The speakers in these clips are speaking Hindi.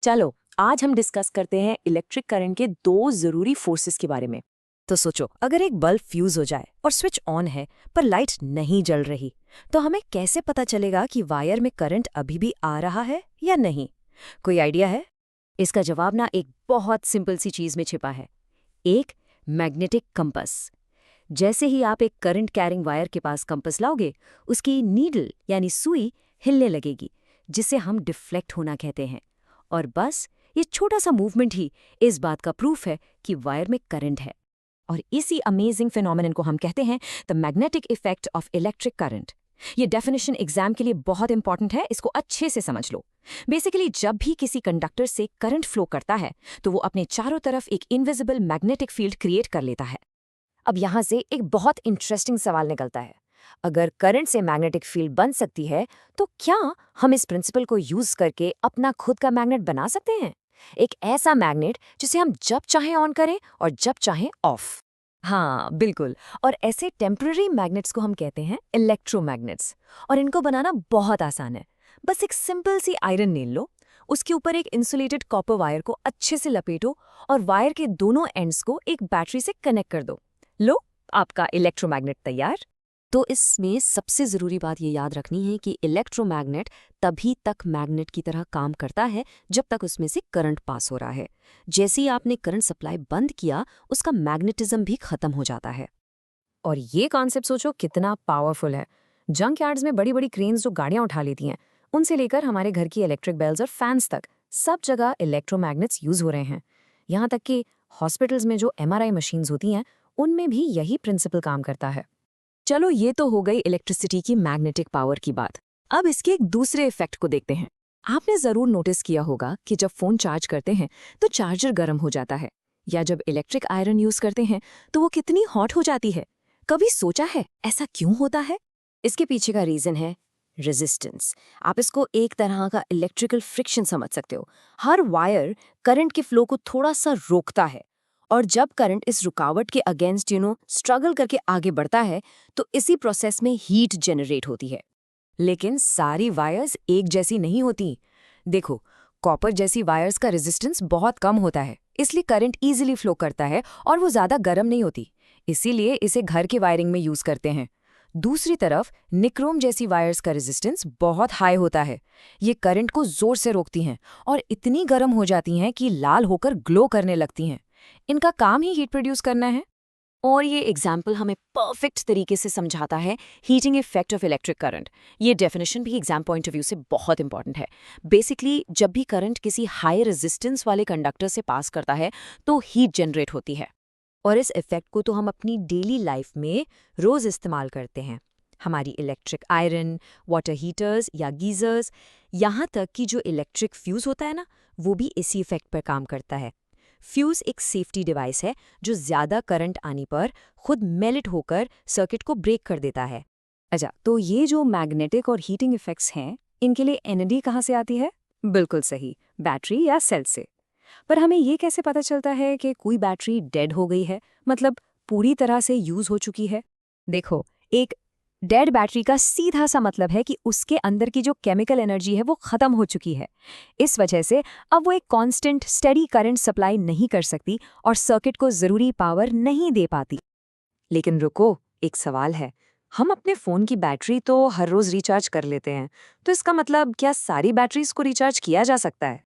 चलो आज हम डिस्कस करते हैं इलेक्ट्रिक करंट के दो जरूरी फोर्सेस के बारे में। तो सोचो, अगर एक बल्ब फ्यूज हो जाए और स्विच ऑन है पर लाइट नहीं जल रही, तो हमें कैसे पता चलेगा कि वायर में करंट अभी भी आ रहा है या नहीं? कोई आइडिया है? इसका जवाब ना एक बहुत सिंपल सी चीज में छिपा है, एक मैग्नेटिक कंपास। जैसे ही आप एक करंट कैरिंग वायर के पास कंपास लाओगे, उसकी नीडल यानी सुई हिलने लगेगी, जिसे हम डिफ्लेक्ट होना कहते हैं। और बस ये छोटा सा मूवमेंट ही इस बात का प्रूफ है कि वायर में करंट है। और इसी अमेजिंग फिनोमेनन को हम कहते हैं the magnetic effect of electric current. ये डेफिनेशन एग्जाम के लिए बहुत इंपॉर्टेंट है, इसको अच्छे से समझ लो। बेसिकली जब भी किसी कंडक्टर से करंट फ्लो करता है तो वो अपने चारों तरफ एक इनविजिबल मैग्नेटिक फील्ड क्रिएट कर लेता है। अब यहाँ से एक बहुत इंटरेस्टिंग सवाल निकलता है, अगर करंट से मैग्नेटिक फील्ड बन सकती है तो क्या हम इस प्रिंसिपल को यूज करके अपना खुद का मैग्नेट बना सकते हैं? एक ऐसा मैग्नेट जिसे हम जब चाहें ऑन करें और जब चाहें ऑफ। हाँ, बिल्कुल। और ऐसे टेम्पररी मैग्नेट्स को हम कहते हैं इलेक्ट्रोमैग्नेट्स। और इनको बनाना बहुत आसान है। बस एक सिंपल सी आयरन नील लो, उसके ऊपर एक इंसुलेटेड कॉपर वायर को अच्छे से लपेटो और वायर के दोनों एंड्स को एक बैटरी से कनेक्ट कर दो। लो, आपका इलेक्ट्रोमैग्नेट तैयार। तो इसमें सबसे ज़रूरी बात ये याद रखनी है कि इलेक्ट्रोमैग्नेट तभी तक मैग्नेट की तरह काम करता है जब तक उसमें से करंट पास हो रहा है। जैसे ही आपने करंट सप्लाई बंद किया, उसका मैग्नेटिज्म भी खत्म हो जाता है। और ये कॉन्सेप्ट सोचो कितना पावरफुल है। जंक यार्ड्स में बड़ी बड़ी क्रेन्स जो गाड़ियां उठा लेती हैं, उनसे लेकर हमारे घर की इलेक्ट्रिक बेल्स और फैंस तक, सब जगह इलेक्ट्रोमैग्नेट्स यूज हो रहे हैं। यहाँ तक कि हॉस्पिटल्स में जो MRI मशीन्स होती हैं, उनमें भी यही प्रिंसिपल काम करता है। चलो ये तो हो गई इलेक्ट्रिसिटी की मैग्नेटिक पावर की बात। अब इसके एक दूसरे इफेक्ट को देखते हैं। आपने ज़रूर नोटिस किया होगा कि जब फ़ोन चार्ज करते हैं तो चार्जर गर्म हो जाता है, या जब इलेक्ट्रिक आयरन यूज़ करते हैं तो वो कितनी हॉट हो जाती है। कभी सोचा है ऐसा क्यों होता है? इसके पीछे का रीज़न है रेजिस्टेंस। आप इसको एक तरह का इलेक्ट्रिकल फ्रिक्शन समझ सकते हो। हर वायर करंट के फ्लो को थोड़ा सा रोकता है, और जब करंट इस रुकावट के अगेंस्ट स्ट्रगल करके आगे बढ़ता है, तो इसी प्रोसेस में हीट जनरेट होती है। लेकिन सारी वायर्स एक जैसी नहीं होती। देखो, कॉपर जैसी वायर्स का रेजिस्टेंस बहुत कम होता है, इसलिए करंट इजीली फ्लो करता है और वो ज़्यादा गर्म नहीं होती। इसीलिए इसे घर के वायरिंग में यूज़ करते हैं। दूसरी तरफ निक्रोम जैसी वायर्स का रेजिस्टेंस बहुत हाई होता है। ये करंट को जोर से रोकती हैं और इतनी गर्म हो जाती हैं कि लाल होकर ग्लो करने लगती हैं। इनका काम ही हीट प्रोड्यूस करना है। और ये एग्जाम्पल हमें परफेक्ट तरीके से समझाता है heating effect of electric current. ये डेफिनेशन भी एग्जाम पॉइंट ऑफ व्यू से बहुत इंपॉर्टेंट है। बेसिकली जब भी करंट किसी हाई रेजिस्टेंस वाले कंडक्टर से पास करता है तो हीट जनरेट होती है। और इस इफेक्ट को तो हम अपनी डेली लाइफ में रोज़ इस्तेमाल करते हैं। हमारी इलेक्ट्रिक आयरन, वाटर हीटर्स या गीज़र्स, यहाँ तक कि जो इलेक्ट्रिक फ्यूज़ होता है ना, वो भी इसी इफेक्ट पर काम करता है। फ्यूज़ एक सेफ्टी डिवाइस है जो ज़्यादा करंट आने पर खुद मेल्ट होकर सर्किट को ब्रेक कर देता है। अच्छा, तो ये जो मैग्नेटिक और हीटिंग इफेक्ट्स हैं, इनके लिए एनर्जी कहाँ से आती है? बिल्कुल सही, बैटरी या सेल से। पर हमें ये कैसे पता चलता है कि कोई बैटरी डेड हो गई है, मतलब पूरी तरह से यूज हो चुकी है? देखो, एक डेड बैटरी का सीधा सा मतलब है कि उसके अंदर की जो केमिकल एनर्जी है वो खत्म हो चुकी है। इस वजह से अब वो एक कांस्टेंट स्टेडी करंट सप्लाई नहीं कर सकती और सर्किट को जरूरी पावर नहीं दे पाती। लेकिन रुको, एक सवाल है। हम अपने फोन की बैटरी तो हर रोज रिचार्ज कर लेते हैं, तो इसका मतलब क्या सारी बैटरीज को रिचार्ज किया जा सकता है?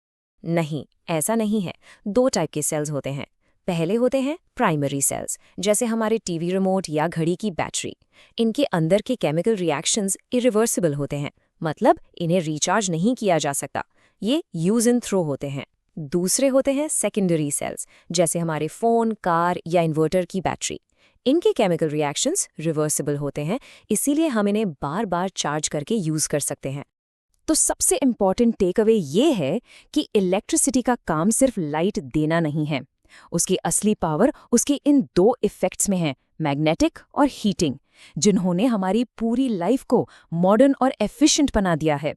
नहीं, ऐसा नहीं है। दो टाइप के सेल्स होते हैं। पहले होते हैं प्राइमरी सेल्स, जैसे हमारे टीवी रिमोट या घड़ी की बैटरी। इनके अंदर के केमिकल रिएक्शंस इरिवर्सिबल होते हैं, मतलब इन्हें रिचार्ज नहीं किया जा सकता। ये यूज एंड थ्रो होते हैं। दूसरे होते हैं सेकेंडरी सेल्स, जैसे हमारे फ़ोन, कार या इन्वर्टर की बैटरी। इनके केमिकल रिएक्शंस रिवर्सिबल होते हैं, इसीलिए हम इन्हें बार बार चार्ज करके यूज़ कर सकते हैं। तो सबसे इम्पॉर्टेंट टेक अवे ये है कि इलेक्ट्रिसिटी का काम सिर्फ लाइट देना नहीं है। उसकी असली पावर उसके इन दो इफेक्ट्स में है, मैग्नेटिक और हीटिंग, जिन्होंने हमारी पूरी लाइफ को मॉडर्न और एफिशिएंट बना दिया है।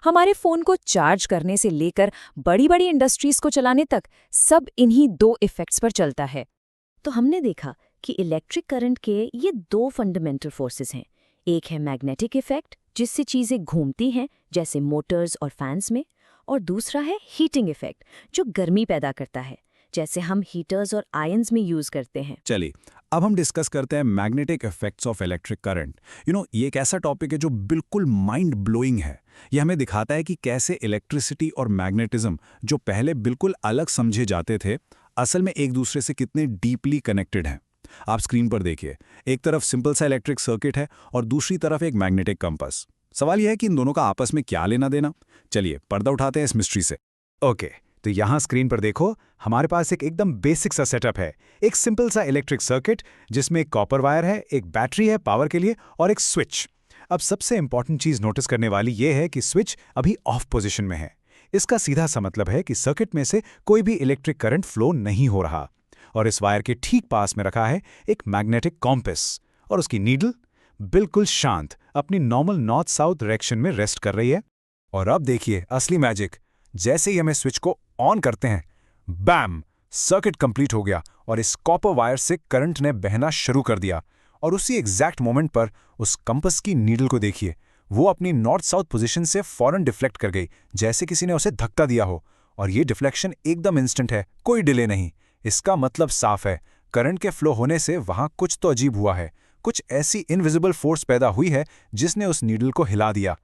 हमारे फ़ोन को चार्ज करने से लेकर बड़ी बड़ी इंडस्ट्रीज को चलाने तक सब इन्हीं दो इफेक्ट्स पर चलता है। तो हमने देखा कि इलेक्ट्रिक करंट के ये दो फंडामेंटल फोर्सेस हैं। एक है मैग्नेटिक इफेक्ट, जिससे चीज़ें घूमती हैं, जैसे मोटर्स और फैंस में, और दूसरा है हीटिंग इफेक्ट, जो गर्मी पैदा करता है, जैसे हम हीटर्स और आयंस में यूज करते हैं। चलिए, अब हम डिस्कस करते हैं magnetic effects of electric current. ये एक ऐसा टॉपिक है जो बिल्कुल माइंड ब्लोइंग है। ये हमें दिखाता है कि कैसे इलेक्ट्रिसिटी और मैग्नेटिज्म, जो पहले बिल्कुल अलग समझे जाते थे, असल में एक दूसरे से कितने डीपली कनेक्टेड हैं। आप स्क्रीन पर देखिए, एक तरफ सिंपल सा इलेक्ट्रिक सर्किट है और दूसरी तरफ एक मैग्नेटिक कंपास। सवाल यह है कि इन दोनों का आपस में क्या लेना देना। चलिए पर्दा उठाते हैं इस मिस्ट्री से। ओके, तो यहाँ स्क्रीन पर देखो, हमारे पास एक एकदम बेसिक सा सेटअप है। एक सिंपल सा इलेक्ट्रिक सर्किट जिसमें एक कॉपर वायर है, एक बैटरी है पावर के लिए और एक स्विच। अब सबसे इंपॉर्टेंट चीज नोटिस करने वाली यह है कि स्विच अभी ऑफ पोजीशन में है। इसका सीधा सा मतलब है कि सर्किट में से कोई भी इलेक्ट्रिक करंट फ्लो नहीं हो रहा। और इस वायर के ठीक पास में रखा है एक मैग्नेटिक कॉम्पस, और उसकी नीडल बिल्कुल शांत अपनी नॉर्मल नॉर्थ साउथ डायरेक्शन में रेस्ट कर रही है। और अब देखिए असली मैजिक, जैसे ही हमें स्विच को ऑन करते हैं, बैम, सर्किट कंप्लीट हो गया और इस कॉपर वायर से करंट ने बहना शुरू कर दिया। और उसी एग्जैक्ट मोमेंट पर उस कंपास की नीडल को देखिए, वो अपनी नॉर्थ साउथ पोजीशन से फौरन डिफ्लेक्ट कर गई, जैसे किसी ने उसे धक्का दिया हो। और ये डिफ्लेक्शन एकदम इंस्टेंट है, कोई डिले नहीं। इसका मतलब साफ है, करंट के फ्लो होने से वहां कुछ तो अजीब हुआ है। कुछ ऐसी इनविजिबल फोर्स पैदा हुई है जिसने उस नीडल को हिला दिया।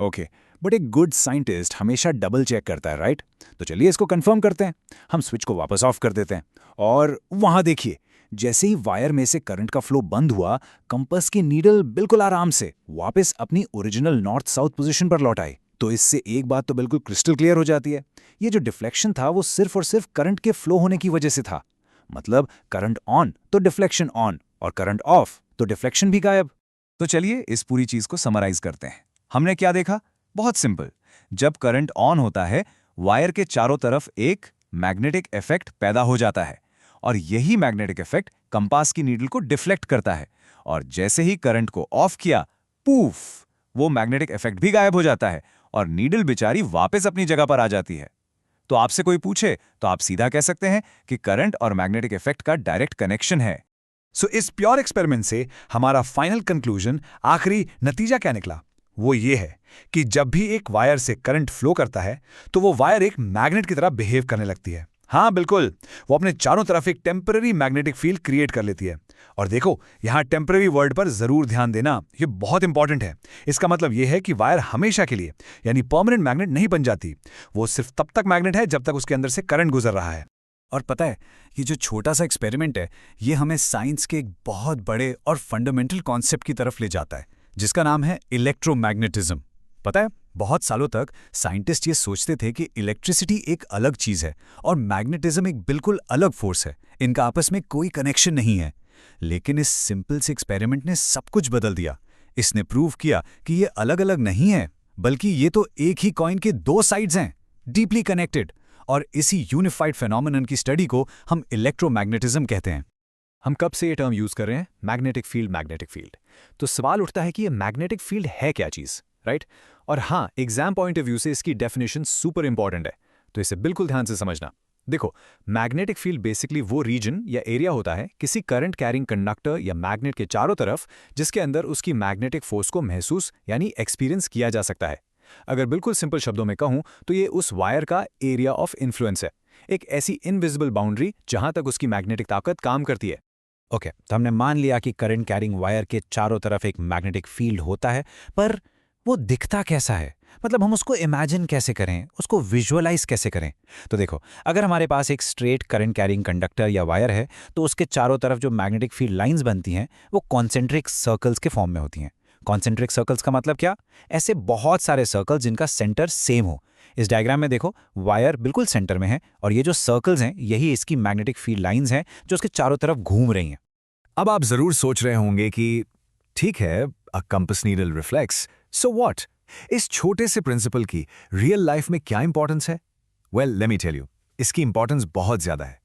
ओके, बट एक गुड साइंटिस्ट हमेशा डबल चेक करता है, राइट? तो चलिए इसको कंफर्म करते हैं। हम स्विच को वापस ऑफ कर देते हैं और वहां देखिए, जैसे ही वायर में से करंट का फ्लो बंद हुआ, कंपास की नीडल बिल्कुल आराम से वापस अपनी ओरिजिनल नॉर्थ साउथ पोजीशन पर लौट आई। तो इससे एक बात तो बिल्कुल क्रिस्टल क्लियर हो जाती है, ये जो डिफ्लेक्शन था वो सिर्फ और सिर्फ करंट के फ्लो होने की वजह से था। मतलब करंट ऑन तो डिफ्लेक्शन ऑन, और करंट ऑफ तो डिफ्लेक्शन भी गायब। तो चलिए इस पूरी चीज को समराइज करते हैं। हमने क्या देखा? बहुत सिंपल, जब करंट ऑन होता है, वायर के चारों तरफ एक मैग्नेटिक इफेक्ट पैदा हो जाता है, और यही मैग्नेटिक इफेक्ट कंपास की नीडल को डिफ्लेक्ट करता है। और जैसे ही करंट को ऑफ किया, पूफ, वो मैग्नेटिक इफेक्ट भी गायब हो जाता है और नीडल बेचारी वापस अपनी जगह पर आ जाती है। तो आपसे कोई पूछे तो आप सीधा कह सकते हैं कि करंट और मैग्नेटिक इफेक्ट का डायरेक्ट कनेक्शन है। सो इस प्योर एक्सपेरिमेंट से हमारा फाइनल कंक्लूजन, आखिरी नतीजा क्या निकला? वो ये है कि जब भी एक वायर से करंट फ्लो करता है तो वो वायर एक मैग्नेट की तरह बिहेव करने लगती है। हाँ बिल्कुल, वो अपने चारों तरफ एक टेम्पररी मैग्नेटिक फील्ड क्रिएट कर लेती है। और देखो, यहाँ टेम्पररी वर्ड पर जरूर ध्यान देना, ये बहुत इंपॉर्टेंट है। इसका मतलब ये है कि वायर हमेशा के लिए यानी परमानेंट मैग्नेट नहीं बन जाती। वो सिर्फ तब तक मैग्नेट है जब तक उसके अंदर से करंट गुजर रहा है। और पता है, ये जो छोटा सा एक्सपेरिमेंट है, ये हमें साइंस के एक बहुत बड़े और फंडामेंटल कॉन्सेप्ट की तरफ ले जाता है, जिसका नाम है इलेक्ट्रोमैग्नेटिज्म। पता है, बहुत सालों तक साइंटिस्ट ये सोचते थे कि इलेक्ट्रिसिटी एक अलग चीज है और मैग्नेटिज्म एक बिल्कुल अलग फोर्स है, इनका आपस में कोई कनेक्शन नहीं है। लेकिन इस सिंपल से एक्सपेरिमेंट ने सब कुछ बदल दिया। इसने प्रूव किया कि ये अलग अलग नहीं है, बल्कि ये तो एक ही कॉइन के दो साइड्स हैं, डीपली कनेक्टेड। और इसी यूनिफाइड फेनोमेनन की स्टडी को हम इलेक्ट्रोमैग्नेटिज्म कहते हैं। हम कब से ये टर्म यूज कर रहे हैं, मैग्नेटिक फील्ड, मैग्नेटिक फील्ड। तो सवाल उठता है कि ये मैग्नेटिक फील्ड है क्या चीज, राइट? और हाँ, एग्जाम पॉइंट ऑफ व्यू से इसकी डेफिनेशन सुपर इंपॉर्टेंट है, तो इसे बिल्कुल ध्यान से समझना। देखो, मैग्नेटिक फील्ड बेसिकली वो रीजन या एरिया होता है किसी करंट कैरिंग कंडक्टर या मैग्नेट के चारों तरफ, जिसके अंदर उसकी मैग्नेटिक फोर्स को महसूस यानी एक्सपीरियंस किया जा सकता है। अगर बिल्कुल सिंपल शब्दों में कहूं तो ये उस वायर का एरिया ऑफ इन्फ्लुएंस है, एक ऐसी इनविजिबल बाउंड्री जहां तक उसकी मैग्नेटिक ताकत काम करती है। ओके, तो हमने मान लिया कि करंट कैरिंग वायर के चारों तरफ एक मैग्नेटिक फील्ड होता है, पर वो दिखता कैसा है? मतलब हम उसको इमेजिन कैसे करें, उसको विजुअलाइज कैसे करें? तो देखो, अगर हमारे पास एक स्ट्रेट करंट कैरिंग कंडक्टर या वायर है, तो उसके चारों तरफ जो मैग्नेटिक फील्ड लाइंस बनती हैं वो कॉन्सेंट्रिक सर्कल्स के फॉर्म में होती हैं। कॉन्सेंट्रिक सर्कल्स का मतलब क्या? ऐसे बहुत सारे सर्कल्स जिनका सेंटर सेम हो। इस डायग्राम में देखो, वायर बिल्कुल सेंटर में है और ये जो सर्कल्स हैं यही इसकी मैग्नेटिक फील्ड लाइंस हैं जो उसके चारों तरफ घूम रही हैं। अब आप जरूर सोच रहे होंगे कि ठीक है, a compass needle reflects, so what? इस छोटे से प्रिंसिपल की रियल लाइफ में क्या इंपॉर्टेंस है? Well, let me tell you, इसकी इंपॉर्टेंस बहुत ज्यादा है।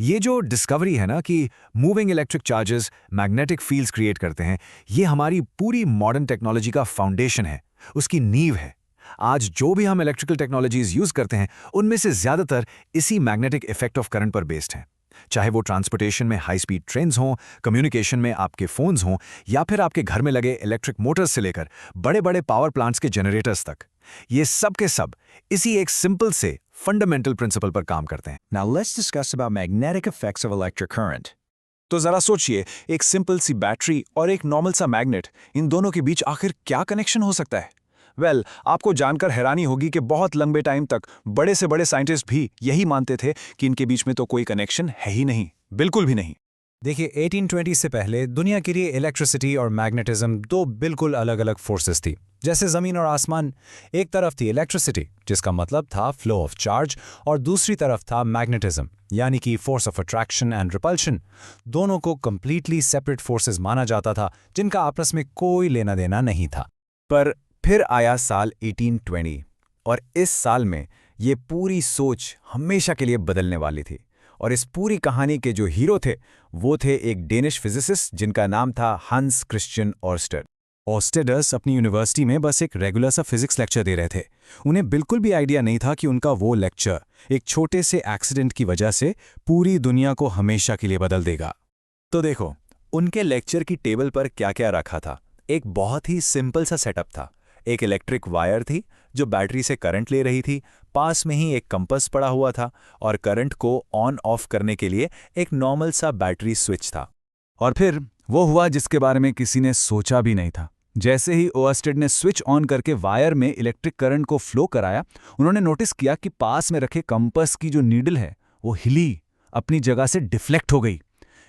ये जो डिस्कवरी है ना कि moving electric charges magnetic fields create करते हैं, ये हमारी पूरी मॉडर्न टेक्नोलॉजी का फाउंडेशन है, उसकी नींव है। आज जो भी हम इलेक्ट्रिकल टेक्नोलॉजीज यूज करते हैं, उनमें से ज्यादातर इसी मैग्नेटिक इफेक्ट ऑफ करंट पर बेस्ड हैं। चाहे वो ट्रांसपोर्टेशन में हाई स्पीड ट्रेन्स हों, कम्युनिकेशन में आपके फोन्स हों, या फिर आपके घर में लगे इलेक्ट्रिक मोटर्स से लेकर बड़े बड़े पावर प्लांट्स के जनरेटर्स तक। ये सब के सब इसी एक सिंपल से फंडामेंटल प्रिंसिपल पर काम करते हैं। Now let's discuss about magnetic effects of electric current. तो जरा सोचिए, एक सिंपल सी बैटरी और एक नॉर्मल सा मैग्नेट, इन दोनों के बीच आखिर क्या कनेक्शन हो सकता है? वेल, आपको जानकर हैरानी होगी कि बहुत लंबे टाइम तक बड़े से बड़े साइंटिस्ट भी यही मानते थे कि इनके बीच में तो कोई कनेक्शन है ही नहीं, बिल्कुल भी नहीं। देखिए 1820 से पहले दुनिया के लिए इलेक्ट्रिसिटी और मैग्नेटिज्म दो बिल्कुल अलग अलग फोर्सेस थी। जैसे ज़मीन और आसमान, एक तरफ थी इलेक्ट्रिसिटी जिसका मतलब था फ्लो ऑफ चार्ज, और दूसरी तरफ था मैग्नेटिज्म यानी कि force of attraction and repulsion. दोनों को कंप्लीटली सेपरेट फोर्सेस माना जाता था जिनका आपस में कोई लेना देना नहीं था। पर फिर आया साल 1820 और इस साल में ये पूरी सोच हमेशा के लिए बदलने वाली थी। और इस पूरी कहानी के जो हीरो थे वो थे एक डेनिश फिजिसिस्ट जिनका नाम था हंस क्रिश्चियन ऑर्स्टेड। ऑर्स्टेडस अपनी यूनिवर्सिटी में बस एक रेगुलर सा फिजिक्स लेक्चर दे रहे थे। उन्हें बिल्कुल भी आइडिया नहीं था कि उनका वो लेक्चर एक छोटे से एक्सीडेंट की वजह से पूरी दुनिया को हमेशा के लिए बदल देगा। तो देखो, उनके लेक्चर की टेबल पर क्या क्या रखा था। एक बहुत ही सिंपल सा सेटअप था। एक इलेक्ट्रिक वायर थी जो बैटरी से करंट ले रही थी, पास में ही एक कंपास पड़ा हुआ था और करंट को ऑन ऑफ करने के लिए एक नॉर्मल सा बैटरी स्विच था। और फिर वो हुआ जिसके बारे में किसी ने सोचा भी नहीं था। जैसे ही ओर्स्टेड ने स्विच ऑन करके वायर में इलेक्ट्रिक करंट को फ्लो कराया, उन्होंने नोटिस किया कि पास में रखे कंपास की जो नीडल है वो हिली, अपनी जगह से डिफ्लेक्ट हो गई।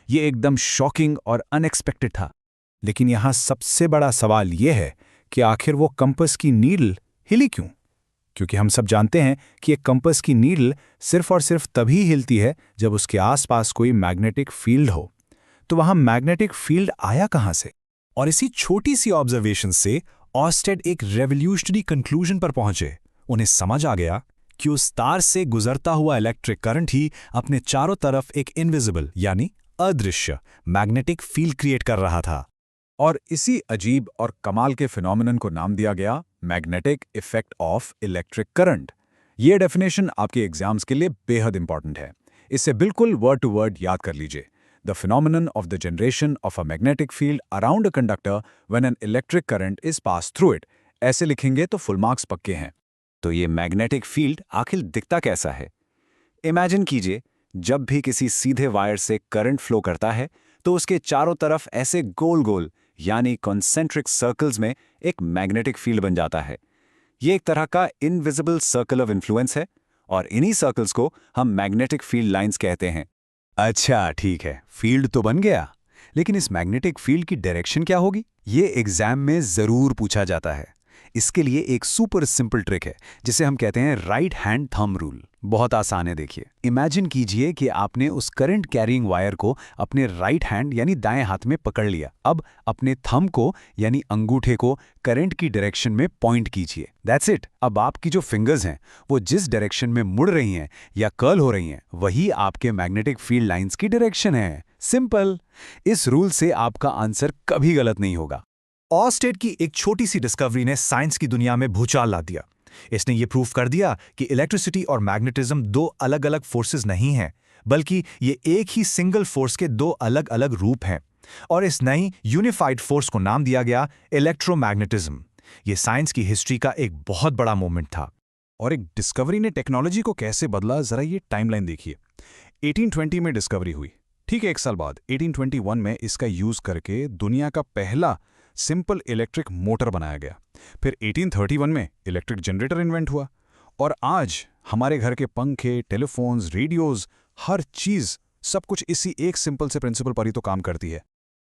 ये एकदम शॉकिंग और अनएक्सपेक्टेड था। लेकिन यहाँ सबसे बड़ा सवाल ये है कि आखिर वो कंपास की नीडल हिली क्यों? क्योंकि हम सब जानते हैं कि एक कंपास की नीडल सिर्फ और सिर्फ तभी हिलती है जब उसके आसपास कोई मैग्नेटिक फील्ड हो। तो वहां मैग्नेटिक फील्ड आया कहां से? और इसी छोटी सी ऑब्जर्वेशन से ऑर्स्टेड एक रेवोल्यूशनरी कंक्लूजन पर पहुंचे। उन्हें समझ आ गया कि उस तार से गुजरता हुआ इलेक्ट्रिक करंट ही अपने चारों तरफ एक इनविजिबल यानी अदृश्य मैग्नेटिक फील्ड क्रिएट कर रहा था। और इसी अजीब और कमाल के फिनोमिनन को नाम दिया गया magnetic effect of electric current. ये डेफिनेशन आपके एग्जाम्स के लिए बेहद इंपॉर्टेंट है। इसे बिल्कुल वर्ड टू वर्ड याद कर लीजिए। The phenomenon of the generation of a magnetic field around a conductor when an electric current is pass through it. ऐसे लिखेंगे तो फुल मार्क्स पक्के हैं। तो ये मैग्नेटिक फील्ड आखिर दिखता कैसा है? इमेजिन कीजिए, जब भी किसी सीधे वायर से करंट फ्लो करता है तो उसके चारों तरफ ऐसे गोल गोल यानी कॉन्सेंट्रिक सर्कल्स में एक मैग्नेटिक फील्ड बन जाता है। ये एक तरह का इनविजिबल सर्कल ऑफ इन्फ्लुएंस है और इन्हीं सर्कल्स को हम मैग्नेटिक फील्ड लाइंस कहते हैं। अच्छा ठीक है, फील्ड तो बन गया, लेकिन इस मैग्नेटिक फील्ड की डायरेक्शन क्या होगी? ये एग्जाम में जरूर पूछा जाता है। इसके लिए एक सुपर सिंपल ट्रिक है जिसे हम कहते हैं राइट हैंड थंब रूल। बहुत आसान है, देखिए। इमेजिन कीजिए कि आपने उस करंट कैरिंग वायर को अपने राइट हैंड यानी दाएं हाथ में पकड़ लिया। अब अपने थंब को यानी अंगूठे को करंट की डायरेक्शन में पॉइंट कीजिए। That's it. अब आपकी जो फिंगर्स हैं वो जिस डायरेक्शन में मुड़ रही हैं या कर्ल हो रही हैं वही आपके मैग्नेटिक फील्ड लाइंस की डायरेक्शन है। सिंपल। इस रूल से आपका आंसर कभी गलत नहीं होगा। ऑर्स्टेड की एक छोटी सी डिस्कवरी ने साइंस की दुनिया में भूचाल ला दिया। इसने ये प्रूफ कर दिया कि इलेक्ट्रिसिटी और मैग्नेटिज्म दो अलग अलग फोर्सेस नहीं हैं, बल्कि ये एक ही सिंगल फोर्स के दो अलग अलग रूप हैं। और इस नई यूनिफाइड फोर्स को नाम दिया गया इलेक्ट्रोमैग्नेटिज्म। ये साइंस की हिस्ट्री का एक बहुत बड़ा मोमेंट था। और एक डिस्कवरी ने टेक्नोलॉजी को कैसे बदला, जरा ये टाइमलाइन देखिए। 1820 में डिस्कवरी हुई, ठीक है, एक साल बाद 1821 में इसका यूज करके दुनिया का पहला सिंपल इलेक्ट्रिक मोटर बनाया गया। फिर 1831 में इलेक्ट्रिक जनरेटर इन्वेंट हुआ और आज हमारे घर के पंखे, टेलीफोन्स, रेडियोज, हर चीज, सब कुछ इसी एक सिंपल से प्रिंसिपल पर ही तो काम करती है।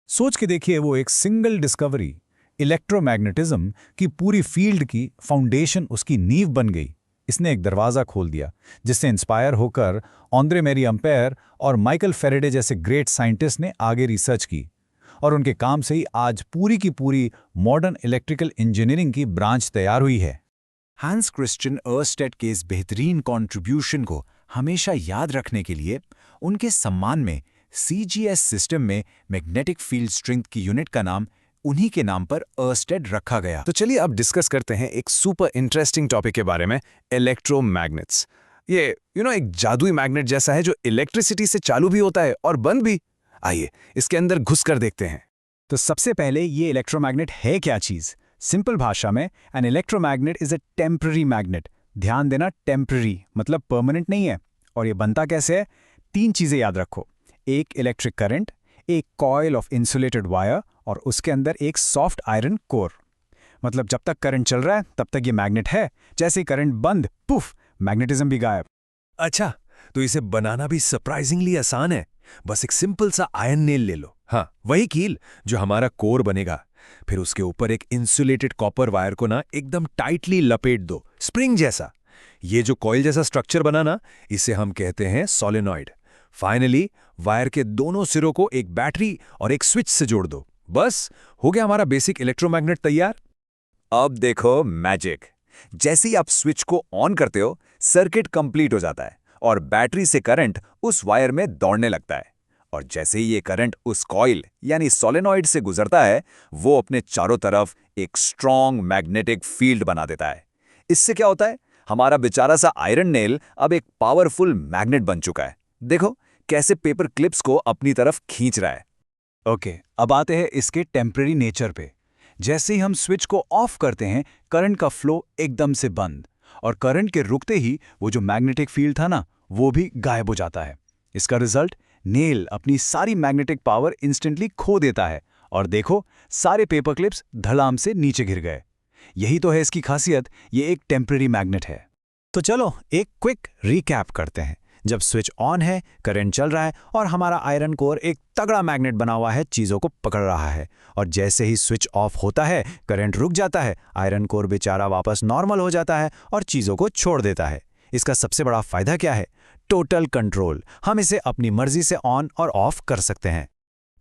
सोच के देखिए, वो एक सिंगल डिस्कवरी इलेक्ट्रोमैग्नेटिज्म की पूरी फील्ड की फाउंडेशन, उसकी नींव बन गई। इसने एक दरवाज़ा खोल दिया जिससे इंस्पायर होकर ऑन्द्रे मेरी एम्पेयर और माइकल फेरेडे जैसे ग्रेट साइंटिस्ट ने आगे रिसर्च की और उनके काम से ही आज पूरी की पूरी मॉडर्न इलेक्ट्रिकल इंजीनियरिंग की ब्रांच तैयार हुई है। हांस क्रिश्चियन ऑर्स्टेड के इस बेहतरीन कॉन्ट्रीब्यूशन को हमेशा याद रखने के लिए उनके सम्मान में CGS सिस्टम में मैग्नेटिक फील्ड स्ट्रेंथ की यूनिट का नाम उन्हीं के नाम पर ऑर्स्टेड रखा गया। तो चलिए अब डिस्कस करते हैं एक सुपर इंटरेस्टिंग टॉपिक के बारे में, इलेक्ट्रोमैग्नेट्स। ये एक जादुई मैग्नेट जैसा है जो इलेक्ट्रिसिटी से चालू भी होता है और बंद भी। आइए इसके अंदर घुसकर देखते हैं। तो सबसे पहले ये इलेक्ट्रोमैग्नेट है क्या चीज़? सिंपल भाषा में an electromagnet is a temporary magnet. ध्यान देना, टेम्पररी मतलब परमानेंट नहीं है। और ये बनता कैसे है? 3 चीजें याद रखो, एक इलेक्ट्रिक करंट, एक कॉइल ऑफ इंसुलेटेड वायर और उसके अंदर एक सॉफ्ट आयरन कोर। मतलब जब तक करंट चल रहा है तब तक ये मैग्नेट है, जैसे ही करंट बंद, पुफ, मैग्नेटिज्म भी गायब। अच्छा, तो इसे बनाना भी सरप्राइजिंगली आसान है। बस एक सिंपल सा आयरन नेल ले लो, हाँ वही कील जो हमारा कोर बनेगा। फिर उसके ऊपर एक इंसुलेटेड कॉपर वायर को ना एकदम टाइटली लपेट दो, स्प्रिंग जैसा। ये जो कॉइल जैसा स्ट्रक्चर बना ना, इसे हम कहते हैं सोलेनॉइड। फाइनली वायर के दोनों सिरों को एक बैटरी और एक स्विच से जोड़ दो। बस हो गया हमारा बेसिक इलेक्ट्रोमैग्नेट तैयार। अब देखो मैजिक। जैसे ही आप स्विच को ऑन करते हो, सर्किट कंप्लीट हो जाता है और बैटरी से करंट उस वायर में दौड़ने लगता है। और जैसे ही ये करंट उस कॉइल यानी सोलेनॉइड से गुजरता है, वो अपने चारों तरफ एक स्ट्रॉन्ग मैग्नेटिक फील्ड बना देता है। इससे क्या होता है? हमारा बेचारा सा आयरन नेल अब एक पावरफुल मैग्नेट बन चुका है। देखो कैसे पेपर क्लिप्स को अपनी तरफ खींच रहा है। ओके, अब आते हैं इसके टेम्पररी नेचर पे। जैसे ही हम स्विच को ऑफ करते हैं, करंट का फ्लो एकदम से बंद, और करंट के रुकते ही वो जो मैग्नेटिक फील्ड था ना, वो भी गायब हो जाता है। इसका रिजल्ट, नेल अपनी सारी मैग्नेटिक पावर इंस्टेंटली खो देता है और देखो सारे पेपर क्लिप्स धड़ाम से नीचे गिर गए। यही तो है इसकी खासियत, ये एक टेम्पररी मैग्नेट है। तो चलो एक क्विक रिकैप करते हैं। जब स्विच ऑन है, करंट चल रहा है और हमारा आयरन कोर एक तगड़ा मैग्नेट बना हुआ है, चीज़ों को पकड़ रहा है। और जैसे ही स्विच ऑफ होता है, करंट रुक जाता है, आयरन कोर बेचारा वापस नॉर्मल हो जाता है और चीज़ों को छोड़ देता है। इसका सबसे बड़ा फायदा क्या है? Total control. हम इसे अपनी मर्जी से ऑन और ऑफ कर सकते हैं।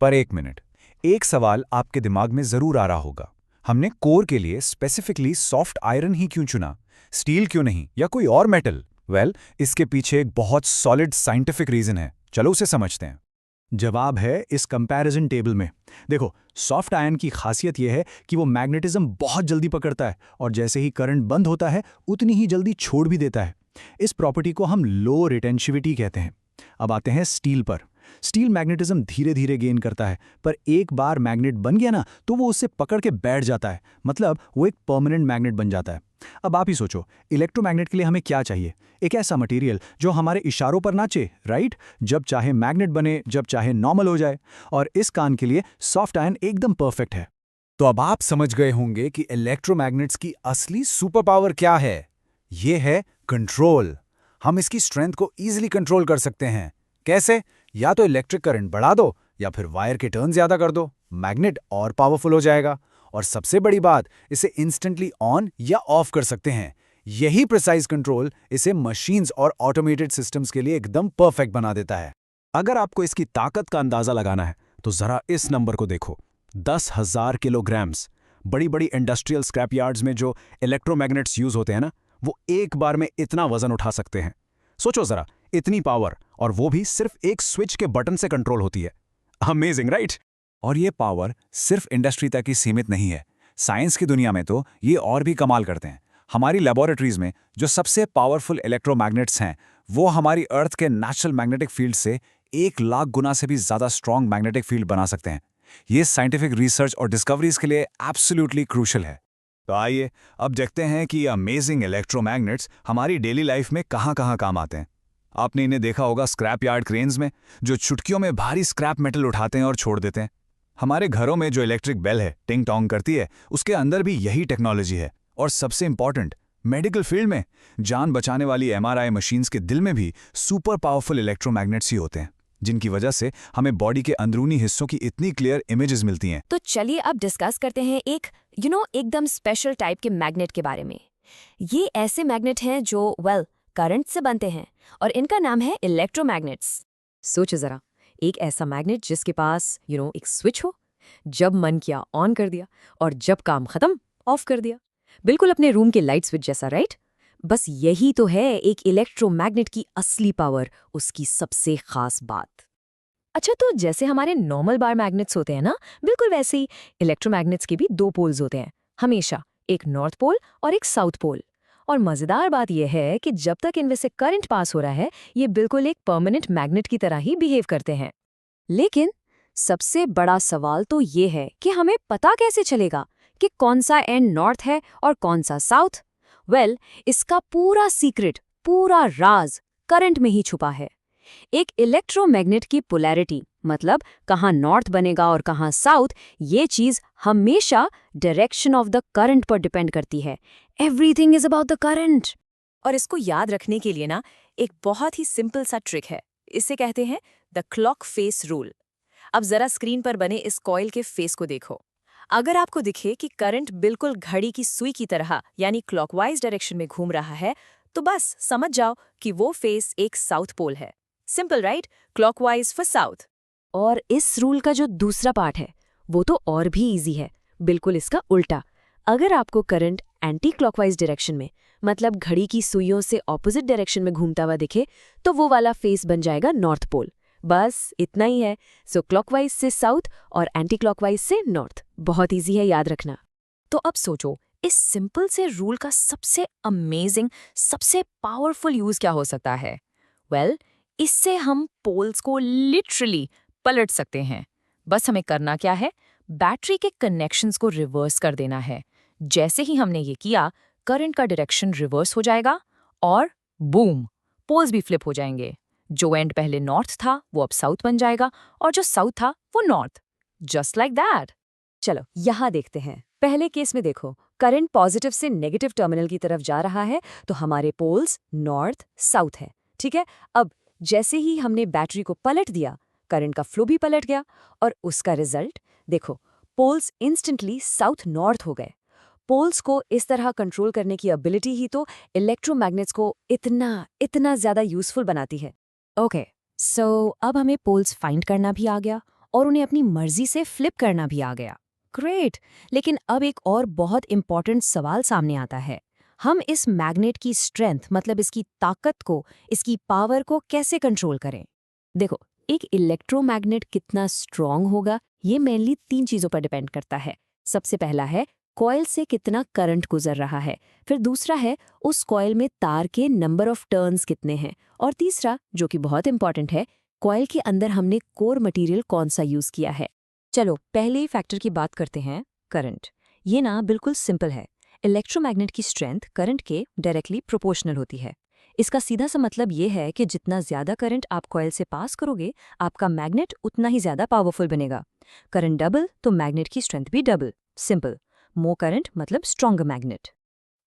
पर एक मिनट, एक सवाल आपके दिमाग में जरूर आ रहा होगा, हमने कोर के लिए स्पेसिफिकली सॉफ्ट आयरन ही क्यों चुना? स्टील क्यों नहीं, या कोई और मेटल? वेल, इसके पीछे एक बहुत सॉलिड साइंटिफिक रीजन है। चलो उसे समझते हैं। जवाब है इस कंपैरिजन टेबल में। देखो, सॉफ्ट आयरन की खासियत यह है कि वो मैग्नेटिज्म बहुत जल्दी पकड़ता है और जैसे ही करंट बंद होता है उतनी ही जल्दी छोड़ भी देता है। इस प्रॉपर्टी को हम लो रिटेंशिविटी कहते हैं। अब आते हैं स्टील पर। स्टील मैग्नेटिज्म धीरे धीरे गेन करता है, पर एक बार मैग्नेट बन गया ना तो वो उससे पकड़ के बैठ जाता है, मतलब वो एक परमानेंट मैग्नेट बन जाता है। अब आप ही सोचो, इलेक्ट्रोमैग्नेट के लिए हमें क्या चाहिए? एक ऐसा मटेरियल जो हमारे इशारों पर नाचे, राइट? जब चाहे मैग्नेट बने, जब चाहे नॉर्मल हो जाए। और इस काम के लिए सॉफ्ट आयरन एकदम परफेक्ट है। तो अब आप समझ गए होंगे कि इलेक्ट्रोमैग्नेट्स की असली सुपर पावर क्या है। ये है कंट्रोल। हम इसकी स्ट्रेंथ को ईजिली कंट्रोल कर सकते हैं। कैसे? या तो इलेक्ट्रिक करंट बढ़ा दो या फिर वायर के टर्न ज्यादा कर दो, मैग्नेट और पावरफुल हो जाएगा। और सबसे बड़ी बात, इसे इंस्टेंटली ऑन या ऑफ कर सकते हैं। यही प्रिसाइज कंट्रोल इसे मशीन्स और ऑटोमेटेड सिस्टम्स के लिए एकदम परफेक्ट बना देता है। अगर आपको इसकी ताकत का अंदाजा लगाना है तो जरा इस नंबर को देखो, 10,000 किलोग्राम्स। बड़ी बड़ी इंडस्ट्रियल स्क्रैप यार्ड्स में जो इलेक्ट्रोमैग्नेट्स यूज होते हैं ना, वो एक बार में इतना वजन उठा सकते हैं। सोचो जरा, इतनी पावर, और वो भी सिर्फ एक स्विच के बटन से कंट्रोल होती है। Amazing, right? और ये पावर सिर्फ इंडस्ट्री तक ही सीमित नहीं है। साइंस की दुनिया में तो ये और भी कमाल करते हैं। हमारी लेबोरेटरीज में जो सबसे पावरफुल इलेक्ट्रोमैग्नेट्स हैं, वो हमारी अर्थ के नेचुरल मैग्नेटिक फील्ड से 1 लाख गुना से भी ज्यादा स्ट्रॉन्ग मैग्नेटिक फील्ड बना सकते हैं। ये साइंटिफिक रिसर्च और डिस्कवरीज के लिए एब्सोल्युटली क्रूशियल है। तो आइए अब देखते हैं कि अमेजिंग इलेक्ट्रोमैग्नेट्स हमारी डेली लाइफ में कहाँ-कहाँ काम आते हैं। आपने इन्हें देखा होगा स्क्रैप यार्ड क्रेन्स में, जो चुटकियों में भारी स्क्रैप मेटल उठाते हैं और छोड़ देते हैं। हमारे घरों में जो इलेक्ट्रिक बेल है, टिंग टोंग करती है, उसके अंदर भी यही टेक्नोलॉजी है। और सबसे इंपॉर्टेंट, मेडिकल फील्ड में जान बचाने वाली MRI मशीन्स के दिल में भी सुपर पावरफुल इलेक्ट्रोमैग्नेट्स ही होते हैं, जिनकी वजह से हमें बॉडी के अंदरूनी हिस्सों की इतनी क्लियर इमेजेस मिलती हैं। तो चलिए अब डिस्कस करते हैं एक एकदम स्पेशल टाइप के मैग्नेट के बारे में। ये ऐसे मैग्नेट हैं जो करंट से बनते हैं और इनका नाम है इलेक्ट्रोमैग्नेट्स। सोचो जरा, एक ऐसा मैग्नेट जिसके पास एक स्विच हो, जब मन किया ऑन कर दिया और जब काम खत्म ऑफ कर दिया। बिल्कुल अपने रूम के लाइट स्विच जैसा, राइट? बस यही तो है एक इलेक्ट्रोमैग्नेट की असली पावर, उसकी सबसे खास बात। अच्छा, तो जैसे हमारे नॉर्मल बार मैग्नेट्स होते हैं ना, बिल्कुल वैसे ही इलेक्ट्रोमैग्नेट्स के भी 2 पोल्स होते हैं हमेशा, एक नॉर्थ पोल और एक साउथ पोल। और मजेदार बात यह है कि जब तक इनमें से करंट पास हो रहा है, ये बिल्कुल एक परमानेंट मैग्नेट की तरह ही बिहेव करते हैं। लेकिन सबसे बड़ा सवाल तो ये है कि हमें पता कैसे चलेगा कि कौन सा एंड नॉर्थ है और कौन सा साउथ? वेल, इसका पूरा सीक्रेट, पूरा राज करंट में ही छुपा है। एक इलेक्ट्रोमैग्नेट की पोलैरिटी, मतलब कहाँ नॉर्थ बनेगा और कहाँ साउथ, ये चीज हमेशा डायरेक्शन ऑफ द करंट पर डिपेंड करती है। Everything is about the current. और इसको याद रखने के लिए ना एक बहुत ही सिंपल सा ट्रिक है। इसे कहते हैं द क्लॉक फेस रूल। अब जरा स्क्रीन पर बने इस कॉइल के फेस को देखो। अगर आपको दिखे कि करंट बिल्कुल घड़ी की सुई की तरह यानी क्लॉकवाइज डायरेक्शन में घूम रहा है, तो बस समझ जाओ कि वो फेस एक साउथ पोल है। Simple right? Clockwise for south. और इस रूल का जो दूसरा पार्ट है वो तो और भी इजी है, बिल्कुल इसका उल्टा। अगर आपको करंट एंटी क्लॉकवाइज डायरेक्शन में, मतलब घड़ी की सुइयों से ऑपोजिट डायरेक्शन में घूमता हुआ दिखे, तो वो वाला फेस बन जाएगा नॉर्थ पोल। बस इतना ही है। सो क्लॉकवाइज से साउथ और एंटी क्लॉकवाइज से नॉर्थ। बहुत इजी है याद रखना। तो अब सोचो, इस सिंपल से रूल का सबसे अमेजिंग, सबसे पावरफुल यूज क्या हो सकता है? वेल, इससे हम पोल्स को लिटरली पलट सकते हैं। बस हमें करना क्या है? बैटरी के कनेक्शंस को रिवर्स कर देना है। जैसे ही हमने ये किया, करंट का डायरेक्शन रिवर्स हो जाएगा और बूम, पोल्स भी फ्लिप हो जाएंगे। जो एंड पहले नॉर्थ था वो अब साउथ बन जाएगा और जो साउथ था वो नॉर्थ। Just like that. चलो यहाँ देखते हैं। पहले केस में देखो, करंट पॉजिटिव से नेगेटिव टर्मिनल की तरफ जा रहा है, तो हमारे पोल्स नॉर्थ साउथ है। ठीक है, अब जैसे ही हमने बैटरी को पलट दिया, करंट का फ्लो भी पलट गया और उसका रिजल्ट देखो, पोल्स इंस्टेंटली साउथ नॉर्थ हो गए। पोल्स को इस तरह कंट्रोल करने की एबिलिटी ही तो इलेक्ट्रोमैग्नेट्स को इतना ज्यादा यूजफुल बनाती है। ओके, सो अब हमें पोल्स फाइंड करना भी आ गया और उन्हें अपनी मर्जी से फ्लिप करना भी आ गया। ग्रेट। लेकिन अब एक और बहुत इंपॉर्टेंट सवाल सामने आता है। हम इस मैग्नेट की स्ट्रेंथ, मतलब इसकी ताकत को, इसकी पावर को कैसे कंट्रोल करें? देखो, एक इलेक्ट्रोमैग्नेट कितना स्ट्रांग होगा, ये मेनली 3 चीजों पर डिपेंड करता है। सबसे पहला है कॉइल से कितना करंट गुजर रहा है, फिर दूसरा है उस कॉइल में तार के नंबर ऑफ टर्न्स कितने हैं, और तीसरा, जो कि बहुत इंपॉर्टेंट है, कॉइल के अंदर हमने कोर मटेरियल कौन सा यूज किया है। चलो पहले ही फैक्टर की बात करते हैं, करंट। ये ना बिल्कुल सिंपल है। इलेक्ट्रोमैग्नेट की स्ट्रेंथ करंट के डायरेक्टली प्रोपोर्शनल होती है। इसका सीधा सा मतलब ये है कि जितना ज्यादा करंट आप कॉइल से पास करोगे, आपका मैग्नेट उतना ही ज्यादा पावरफुल बनेगा। करंट डबल तो मैग्नेट की स्ट्रेंथ भी डबल। सिंपल। मोर करंट मतलब स्ट्रॉन्गर मैग्नेट।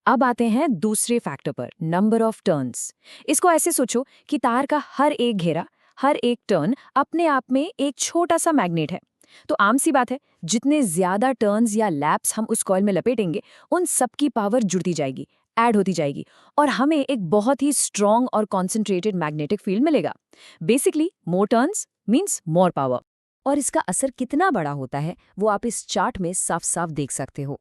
अब आते हैं दूसरे फैक्टर पर, नंबर ऑफ टर्न्स। इसको ऐसे सोचो कि तार का हर एक घेरा, हर एक टर्न अपने आप में एक छोटा सा मैग्नेट है। तो आम सी बात है, जितने ज्यादा टर्न्स या लैप्स हम उस कॉइल में लपेटेंगे, उन सब की पावर जुड़ती जाएगी, ऐड होती जाएगी, और हमें एक बहुत ही स्ट्रॉन्ग और कॉन्सेंट्रेटेड मैग्नेटिक फील्ड मिलेगा। बेसिकली मोर टर्न्स मीन्स मोर पावर। और इसका असर कितना बड़ा होता है वो आप इस चार्ट में साफ साफ देख सकते हो।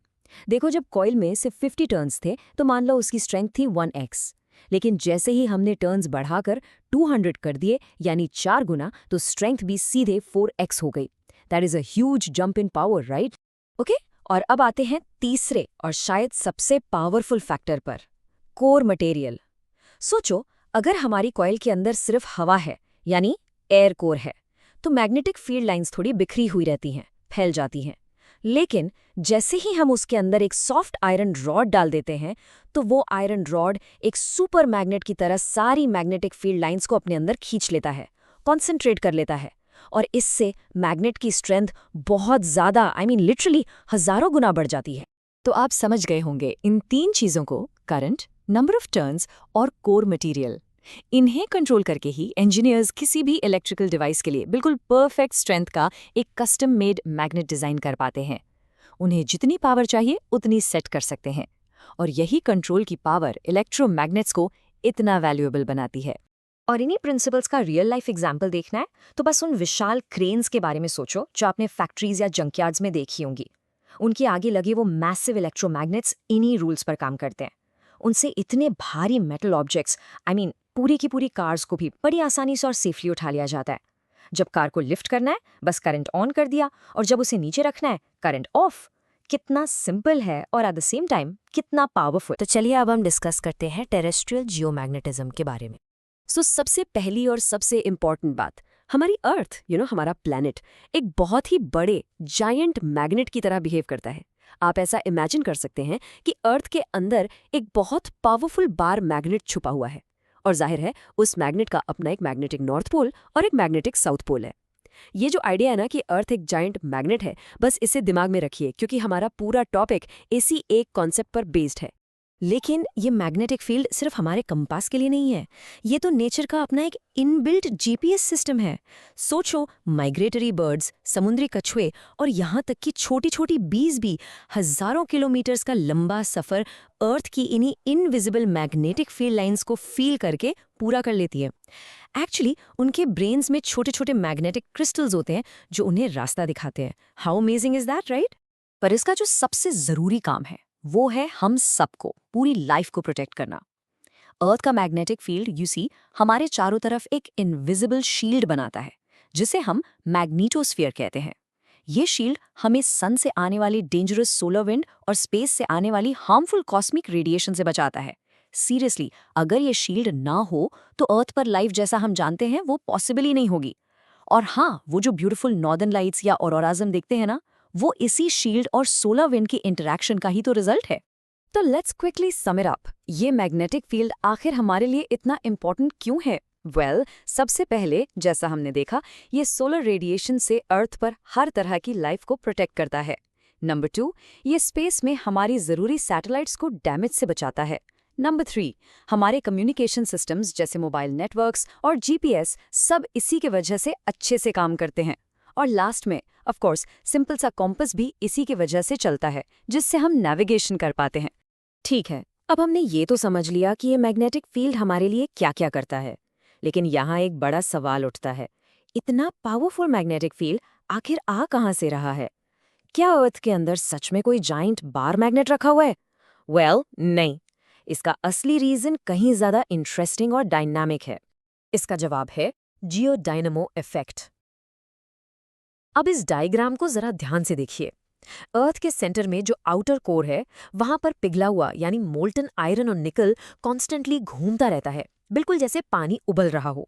देखो, जब कॉइल में सिर्फ 50 टर्न्स थे तो मान लो उसकी स्ट्रेंथ थी 1x। लेकिन जैसे ही हमने टर्न्स बढ़ाकर 200 कर दिए, यानी 4 गुना, तो स्ट्रेंथ भी सीधे 4x हो गई। That is a huge jump in power, right? Okay, और अब आते हैं तीसरे और शायद सबसे पावरफुल फैक्टर पर, कोर मटेरियल। सोचो, अगर हमारी कॉइल के अंदर सिर्फ हवा है, यानी एयर कोर है, तो मैग्नेटिक फील्ड लाइंस थोड़ी बिखरी हुई रहती हैं, फैल जाती हैं। लेकिन जैसे ही हम उसके अंदर एक सॉफ्ट आयरन रॉड डाल देते हैं, तो वो आयरन रॉड एक सुपर मैग्नेट की तरह सारी मैग्नेटिक फील्ड लाइंस को अपने अंदर खींच लेता है, कॉन्सेंट्रेट कर लेता है, और इससे मैग्नेट की स्ट्रेंथ बहुत ज़्यादा, लिटरली हजारों गुना बढ़ जाती है। तो आप समझ गए होंगे इन 3 चीज़ों को, करंट, नंबर ऑफ टर्न्स और कोर मटेरियल। इन्हें कंट्रोल करके ही इंजीनियर्स किसी भी इलेक्ट्रिकल डिवाइस के लिए बिल्कुल परफेक्ट स्ट्रेंथ का एक कस्टम मेड मैग्नेट डिज़ाइन कर पाते हैं। उन्हें जितनी पावर चाहिए उतनी सेट कर सकते हैं, और यही कंट्रोल की पावर इलेक्ट्रोमैग्नेट्स को इतना वैल्यूएबल बनाती है। और इन्हीं प्रिंसिपल्स का रियल लाइफ एग्जाम्पल देखना है तो बस उन विशाल क्रेन्स के बारे में सोचो जो आपने फैक्ट्रीज या जंकयार्ड्स में देखी होंगी। उनके आगे लगे वो मैसिव इलेक्ट्रोमैग्नेट्स इन्हीं रूल्स पर काम करते हैं। उनसे इतने भारी मेटल ऑब्जेक्ट्स, पूरी की पूरी कार्स को भी बड़ी आसानी से और सेफली उठा लिया जाता है। जब कार को लिफ्ट करना है, बस करंट ऑन कर दिया, और जब उसे नीचे रखना है, करंट ऑफ। कितना सिंपल है और एट द सेम टाइम कितना पावरफुल। तो चलिए अब हम डिस्कस करते हैं टेरेस्ट्रियल जियोमैग्नेटिज्म के बारे में। सबसे पहली और सबसे इंपॉर्टेंट बात, हमारी अर्थ, हमारा प्लैनेट एक बहुत ही बड़े जायंट मैग्नेट की तरह बिहेव करता है। आप ऐसा इमेजिन कर सकते हैं कि अर्थ के अंदर एक बहुत पावरफुल बार मैग्नेट छुपा हुआ है, और जाहिर है उस मैग्नेट का अपना एक मैग्नेटिक नॉर्थ पोल और एक मैग्नेटिक साउथ पोल है। ये जो आइडिया है ना कि अर्थ एक जायंट मैग्नेट है, बस इसे दिमाग में रखिए, क्योंकि हमारा पूरा टॉपिक इसी एक कॉन्सेप्ट पर बेस्ड है। लेकिन ये मैग्नेटिक फील्ड सिर्फ हमारे कंपास के लिए नहीं है, ये तो नेचर का अपना एक इनबिल्ट जीपीएस सिस्टम है। सोचो, माइग्रेटरी बर्ड्स, समुद्री कछुए और यहाँ तक कि छोटी छोटी बीज भी हजारों किलोमीटर्स का लंबा सफर अर्थ की इन्हीं इनविजिबल मैग्नेटिक फील्ड लाइंस को फील करके पूरा कर लेती है। एक्चुअली उनके ब्रेन्स में छोटे छोटे मैग्नेटिक क्रिस्टल्स होते हैं जो उन्हें रास्ता दिखाते हैं। How amazing is that, right? पर इसका जो सबसे जरूरी काम है वो है हम सबको, पूरी लाइफ को प्रोटेक्ट करना। अर्थ का मैग्नेटिक फील्ड यूसी हमारे चारों तरफ एक इनविजिबल शील्ड बनाता है, जिसे हम मैग्नेटोस्फीयर कहते हैं। ये शील्ड हमें सन से आने वाली डेंजरस सोलर विंड और स्पेस से आने वाली हार्मफुल कॉस्मिक रेडिएशन से बचाता है। सीरियसली, अगर ये शील्ड ना हो तो अर्थ पर लाइफ जैसा हम जानते हैं वो पॉसिबल ही नहीं होगी। और हाँ, वो जो ब्यूटीफुल नॉर्दर्न लाइट्स या ऑरोराज हम देखते हैं ना, वो इसी शील्ड और सोलर विंड की इंटरैक्शन का ही तो रिजल्ट है। तो let's quickly sum it up, ये मैग्नेटिक फील्ड आखिर हमारे लिए इतना इंपॉर्टेंट क्यों है? वेल, सबसे पहले जैसा हमने देखा, ये सोलर रेडिएशन से अर्थ पर हर तरह की लाइफ को प्रोटेक्ट करता है। नंबर 2, ये स्पेस में हमारी जरूरी सैटेलाइट्स को डैमेज से बचाता है। नंबर 3, हमारे कम्युनिकेशन सिस्टम्स जैसे मोबाइल नेटवर्क्स और जीपीएस सब इसी के वजह से अच्छे से काम करते हैं। और लास्ट में ऑफ कोर्स सिंपल सा कॉम्पस भी इसी की वजह से चलता है, जिससे हम नेविगेशन कर पाते हैं। ठीक है, अब हमने ये तो समझ लिया कि ये मैग्नेटिक फील्ड हमारे लिए क्या क्या करता है, लेकिन यहाँ एक बड़ा सवाल उठता है, इतना पावरफुल मैग्नेटिक फील्ड आखिर आ कहाँ से रहा है? क्या अर्थ के अंदर सच में कोई जाइंट बार मैग्नेट रखा हुआ है? वेल, नहीं। इसका असली रीजन कहीं ज्यादा इंटरेस्टिंग और डायनामिक है। इसका जवाब है जियोडायनेमो इफेक्ट। अब इस डायग्राम को जरा ध्यान से देखिए। अर्थ के सेंटर में जो आउटर कोर है, वहां पर पिघला हुआ यानी मोल्टन आयरन और निकल कॉन्स्टेंटली घूमता रहता है, बिल्कुल जैसे पानी उबल रहा हो।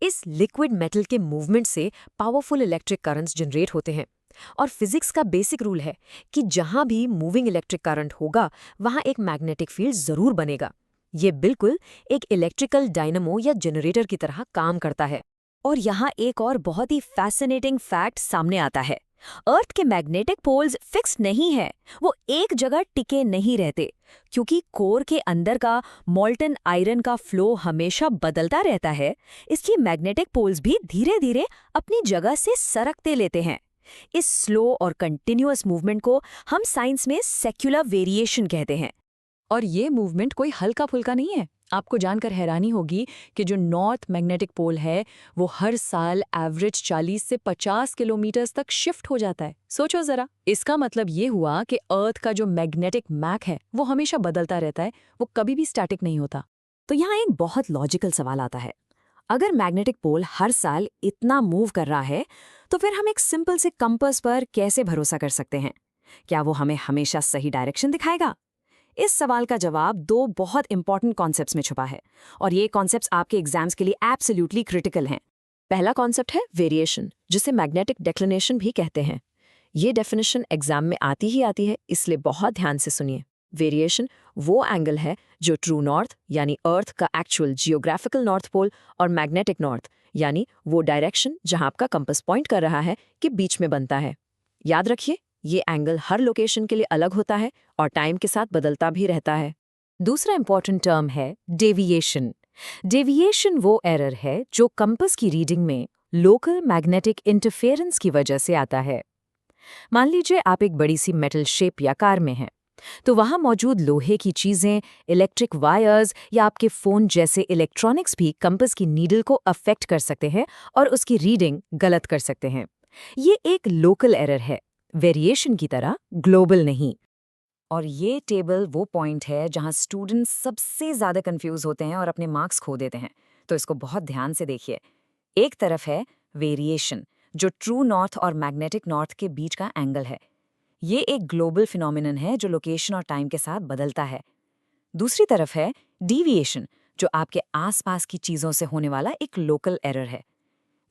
इस लिक्विड मेटल के मूवमेंट से पावरफुल इलेक्ट्रिक करंट्स जनरेट होते हैं, और फिजिक्स का बेसिक रूल है कि जहां भी मूविंग इलेक्ट्रिक करंट होगा वहां एक मैग्नेटिक फील्ड जरूर बनेगा। ये बिल्कुल एक इलेक्ट्रिकल डायनामो या जनरेटर की तरह काम करता है। और यहाँ एक और बहुत ही फैसिनेटिंग फैक्ट सामने आता है। अर्थ के मैग्नेटिक पोल्स फिक्स नहीं है, वो एक जगह टिके नहीं रहते, क्योंकि कोर के अंदर का मोल्टन आयरन का फ्लो हमेशा बदलता रहता है। इसलिए मैग्नेटिक पोल्स भी धीरे धीरे अपनी जगह से सरकते लेते हैं। इस स्लो और कंटिन्यूअस मूवमेंट को हम साइंस में सेक्युलर वेरिएशन कहते हैं। और ये मूवमेंट कोई हल्का फुल्का नहीं है। आपको जानकर हैरानी होगी कि जो नॉर्थ मैग्नेटिक पोल है वो हर साल एवरेज 40 से 50 किलोमीटर तक शिफ्ट हो जाता है। सोचो जरा, इसका मतलब ये हुआ कि अर्थ का जो मैग्नेटिक मैक है वो हमेशा बदलता रहता है, वो कभी भी स्टैटिक नहीं होता। तो यहाँ एक बहुत लॉजिकल सवाल आता है, अगर मैग्नेटिक पोल हर साल इतना मूव कर रहा है तो फिर हम एक सिंपल से कंपास पर कैसे भरोसा कर सकते हैं? क्या वो हमें हमेशा सही डायरेक्शन दिखाएगा? इस सवाल का जवाब दो बहुत इंपॉर्टेंट कॉन्सेप्ट्स में छुपा है, और ये कॉन्सेप्ट्स आपके एग्जाम्स के लिए एब्सोल्युटली क्रिटिकल हैं। पहला कॉन्सेप्ट है वेरिएशन, जिसे मैग्नेटिक डेक्लिनेशन भी कहते हैं। ये डेफिनेशन एग्जाम में आती ही आती है, इसलिए बहुत ध्यान से सुनिए। वेरिएशन वो एंगल है जो ट्रू नॉर्थ यानी अर्थ का एक्चुअल जियोग्राफिकल नॉर्थ पोल और मैग्नेटिक नॉर्थ यानी वो डायरेक्शन जहां आपका कंपास पॉइंट कर रहा है के बीच में बनता है। याद रखिए, ये एंगल हर लोकेशन के लिए अलग होता है और टाइम के साथ बदलता भी रहता है। दूसरा इंपॉर्टेंट टर्म है डेविएशन। डेविएशन वो एरर है जो कंपास की रीडिंग में लोकल मैग्नेटिक इंटरफेरेंस की वजह से आता है। मान लीजिए आप एक बड़ी सी मेटल शेप या कार में हैं, तो वहां मौजूद लोहे की चीजें, इलेक्ट्रिक वायर्स या आपके फोन जैसे इलेक्ट्रॉनिक्स भी कंपास की नीडल को अफेक्ट कर सकते हैं और उसकी रीडिंग गलत कर सकते हैं। ये एक लोकल एरर है, वेरिएशन की तरह ग्लोबल नहीं। और ये टेबल वो पॉइंट है जहां स्टूडेंट्स सबसे ज्यादा कंफ्यूज होते हैं और अपने मार्क्स खो देते हैं, तो इसको बहुत ध्यान से देखिए। एक तरफ है वेरिएशन, जो ट्रू नॉर्थ और मैग्नेटिक नॉर्थ के बीच का एंगल है। ये एक ग्लोबल फिनोमिनन है जो लोकेशन और टाइम के साथ बदलता है। दूसरी तरफ है डीविएशन, जो आपके आसपास की चीजों से होने वाला एक लोकल एरर है।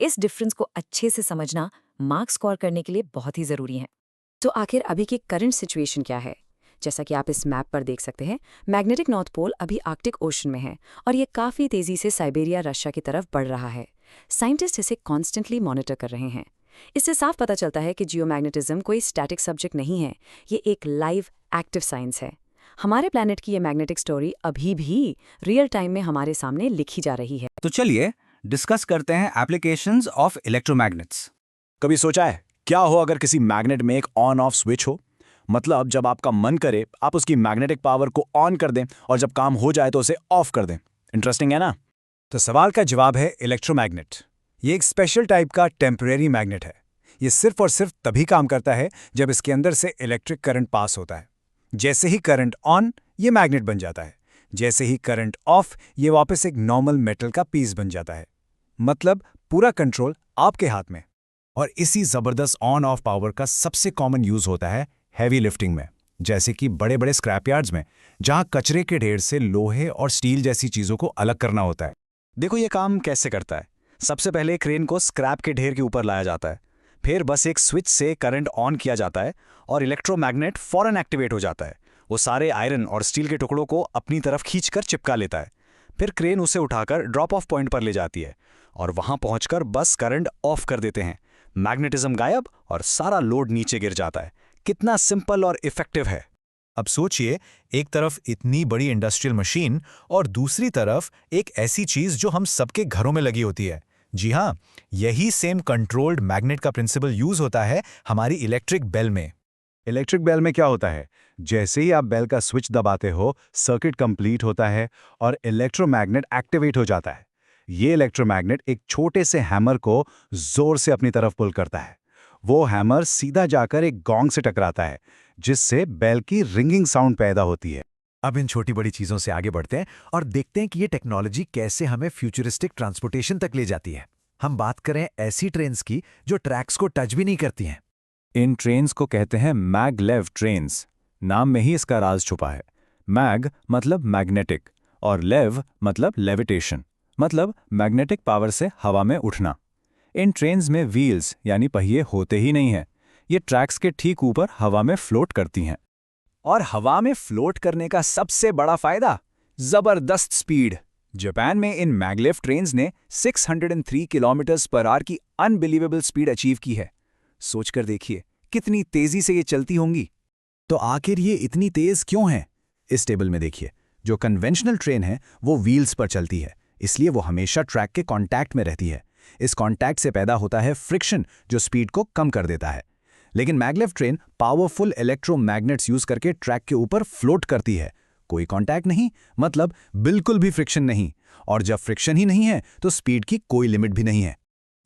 इस डिफरेंस को अच्छे से समझना मार्क्स स्कोर करने के लिए बहुत ही जरूरी है। तो आखिर अभी की करंट सिचुएशन क्या है? जैसा कि आप इस मैप पर देख सकते हैं, मैग्नेटिक नॉर्थ पोल अभी आर्कटिक ओशन में है और ये काफ़ी तेज़ी से साइबेरिया रशिया की तरफ बढ़ रहा है। साइंटिस्ट इसे कॉन्स्टेंटली मॉनिटर कर रहे हैं। इससे साफ पता चलता है कि जियोमैग्नेटिज्म कोई स्टैटिक सब्जेक्ट नहीं है, ये एक लाइव एक्टिव साइंस है। हमारे प्लैनेट की ये मैग्नेटिक स्टोरी अभी भी रियल टाइम में हमारे सामने लिखी जा रही है। तो चलिए डिस्कस करते हैं एप्लीकेशंस ऑफ इलेक्ट्रोमैग्नेट्स। कभी सोचा है क्या हो अगर किसी मैग्नेट में एक ऑन ऑफ स्विच हो? मतलब जब आपका मन करे आप उसकी मैग्नेटिक पावर को ऑन कर दें और जब काम हो जाए तो उसे ऑफ कर दें। इंटरेस्टिंग है ना? तो सवाल का जवाब है इलेक्ट्रोमैग्नेट। ये एक स्पेशल टाइप का टेम्परेरी मैग्नेट है। ये सिर्फ और सिर्फ तभी काम करता है जब इसके अंदर से इलेक्ट्रिक करंट पास होता है। जैसे ही करंट ऑन, ये मैग्नेट बन जाता है। जैसे ही करंट ऑफ, ये वापस एक नॉर्मल मेटल का पीस बन जाता है। मतलब पूरा कंट्रोल आपके हाथ में। और इसी जबरदस्त ऑन ऑफ पावर का सबसे कॉमन यूज होता है हैवी लिफ्टिंग में, जैसे कि बड़े बड़े स्क्रैप यार्ड्स में, जहां कचरे के ढेर से लोहे और स्टील जैसी चीजों को अलग करना होता है। देखो ये काम कैसे करता है। सबसे पहले क्रेन को स्क्रैप के ढेर के ऊपर लाया जाता है, फिर बस एक स्विच से करंट ऑन किया जाता है और इलेक्ट्रोमैग्नेट फौरन एक्टिवेट हो जाता है। वो सारे आयरन और स्टील के टुकड़ों को अपनी तरफ खींचकर चिपका लेता है। फिर क्रेन उसे उठाकर ड्रॉप ऑफ पॉइंट पर ले जाती है और वहां पहुंचकर बस करंट ऑफ कर देते हैं। मैग्नेटिज्म गायब और सारा लोड नीचे गिर जाता है। कितना सिंपल और इफेक्टिव है। अब सोचिए, एक तरफ इतनी बड़ी इंडस्ट्रियल मशीन और दूसरी तरफ एक ऐसी चीज जो हम सबके घरों में लगी होती है। जी हाँ, यही सेम कंट्रोल्ड मैग्नेट का प्रिंसिपल यूज होता है हमारी इलेक्ट्रिक बेल में। इलेक्ट्रिक बेल में क्या होता है? जैसे ही आप बेल का स्विच दबाते हो, सर्किट कंप्लीट होता है और इलेक्ट्रोमैग्नेट एक्टिवेट हो जाता है। ये इलेक्ट्रोमैग्नेट एक छोटे से हैमर को जोर से अपनी तरफ पुल करता है। वो हैमर सीधा जाकर एक गॉन्ग से टकराता है, जिससे बेल की रिंगिंग साउंड पैदा होती है। अब इन छोटी बड़ी चीजों से आगे बढ़ते हैं और देखते हैं कि ये टेक्नोलॉजी कैसे हमें फ्यूचरिस्टिक ट्रांसपोर्टेशन तक ले जाती है। हम बात करें ऐसी ट्रेन्स की जो ट्रैक्स को टच भी नहीं करती हैं। इन ट्रेन्स को कहते हैं मैगलेव ट्रेन्स। नाम में ही इसका राज छुपा है। मैग मतलब मैग्नेटिक और लेव मतलब लेविटेशन, मतलब मैग्नेटिक पावर से हवा में उठना। इन ट्रेन्स में व्हील्स यानी पहिए होते ही नहीं हैं। ये ट्रैक्स के ठीक ऊपर हवा में फ्लोट करती हैं। और हवा में फ्लोट करने का सबसे बड़ा फायदा, जबरदस्त स्पीड। जापान में इन मैगलेव ट्रेन्स ने 603 किलोमीटर्स पर आवर की अनबिलीवेबल स्पीड अचीव की है। सोचकर देखिए कितनी तेजी से ये चलती होंगी। तो आखिर ये इतनी तेज क्यों है? इस टेबल में देखिए, जो कन्वेंशनल ट्रेन है वो व्हील्स पर चलती है, इसलिए वो हमेशा ट्रैक के कांटेक्ट में रहती है। इस कांटेक्ट से पैदा होता है फ्रिक्शन, जो स्पीड को कम कर देता है। लेकिन maglev train powerful electromagnets use करके ट्रैक के ऊपर फ्लोट करती है। कोई कांटेक्ट नहीं, मतलब बिल्कुल भी फ्रिक्शन नहीं। और जब फ्रिक्शन ही नहीं है तो स्पीड की कोई लिमिट भी नहीं है।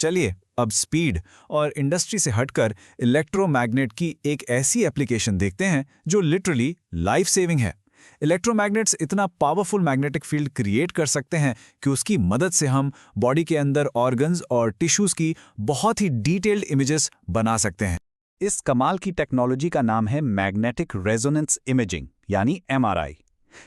चलिए अब स्पीड और इंडस्ट्री से हटकर इलेक्ट्रोमैग्नेट की एक ऐसी एप्लीकेशन देखते हैं जो लिटरली लाइफ सेविंग है। इलेक्ट्रोमैग्नेट्स इतना पावरफुल मैग्नेटिक फील्ड क्रिएट कर सकते हैं कि उसकी मदद से हम बॉडी के अंदर ऑर्गन्स और टिश्यूज की बहुत ही डिटेल्ड इमेजेस बना सकते हैं। इस कमाल की टेक्नोलॉजी का नाम है मैग्नेटिक रेजोनेंस इमेजिंग यानी MRI।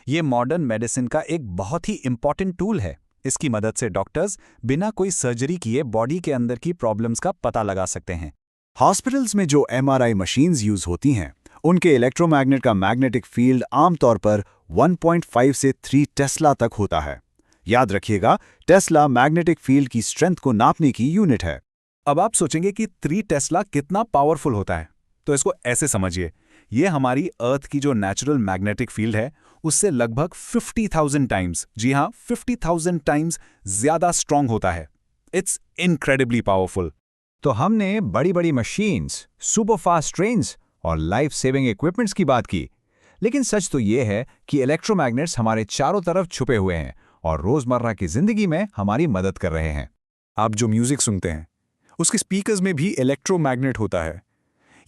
ये मॉडर्न मेडिसिन का एक बहुत ही इंपॉर्टेंट टूल है। इसकी मदद से डॉक्टर्स बिना कोई सर्जरी किए बॉडी के अंदर की प्रॉब्लम्स का पता लगा सकते हैं। हॉस्पिटल्स में जो MRI मशीन्स यूज होती हैं, उनके इलेक्ट्रोमैग्नेट का मैग्नेटिक फील्ड आमतौर पर 1.5 से 3 टेस्ला तक होता है। याद रखिएगा, टेस्ला मैग्नेटिक फील्ड की स्ट्रेंथ को नापने की यूनिट है। अब आप सोचेंगे कि 3 टेस्ला कितना पावरफुल होता है, तो इसको ऐसे समझिए, ये हमारी अर्थ की जो नेचुरल मैग्नेटिक फील्ड है उससे लगभग 50,000 टाइम्स, जी हाँ 50,000 टाइम्स ज्यादा स्ट्रांग होता है। It's incredibly powerful. तो हमने बड़ी बड़ी मशीन्स, सुपर फास्ट ट्रेन्स और लाइफ सेविंग इक्विपमेंट्स की बात की, लेकिन सच तो ये है कि इलेक्ट्रोमैग्नेट्स हमारे चारों तरफ छुपे हुए हैं और रोजमर्रा की जिंदगी में हमारी मदद कर रहे हैं। आप जो म्यूजिक सुनते हैं उसके स्पीकर्स में भी इलेक्ट्रोमैग्नेट होता है।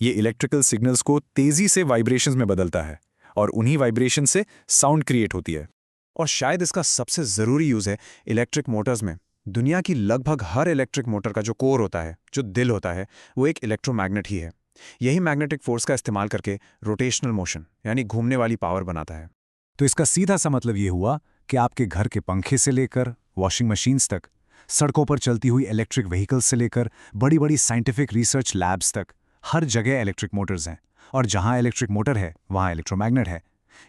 ये इलेक्ट्रिकल सिग्नल्स को तेजी से वाइब्रेशंस में बदलता है और उन्हीं वाइब्रेशन से साउंड क्रिएट होती है। और शायद इसका सबसे ज़रूरी यूज़ है इलेक्ट्रिक मोटर्स में। दुनिया की लगभग हर इलेक्ट्रिक मोटर का जो कोर होता है, जो दिल होता है, वो एक इलेक्ट्रोमैग्नेट ही है। यही मैग्नेटिक फोर्स का इस्तेमाल करके रोटेशनल मोशन यानी घूमने वाली पावर बनाता है। तो इसका सीधा सा मतलब ये हुआ कि आपके घर के पंखे से लेकर वॉशिंग मशीन्स तक, सड़कों पर चलती हुई इलेक्ट्रिक व्हीकल्स से लेकर बड़ी बड़ी साइंटिफिक रिसर्च लैब्स तक, हर जगह इलेक्ट्रिक मोटर्स हैं। और जहां इलेक्ट्रिक मोटर है वहां इलेक्ट्रोमैग्नेट है।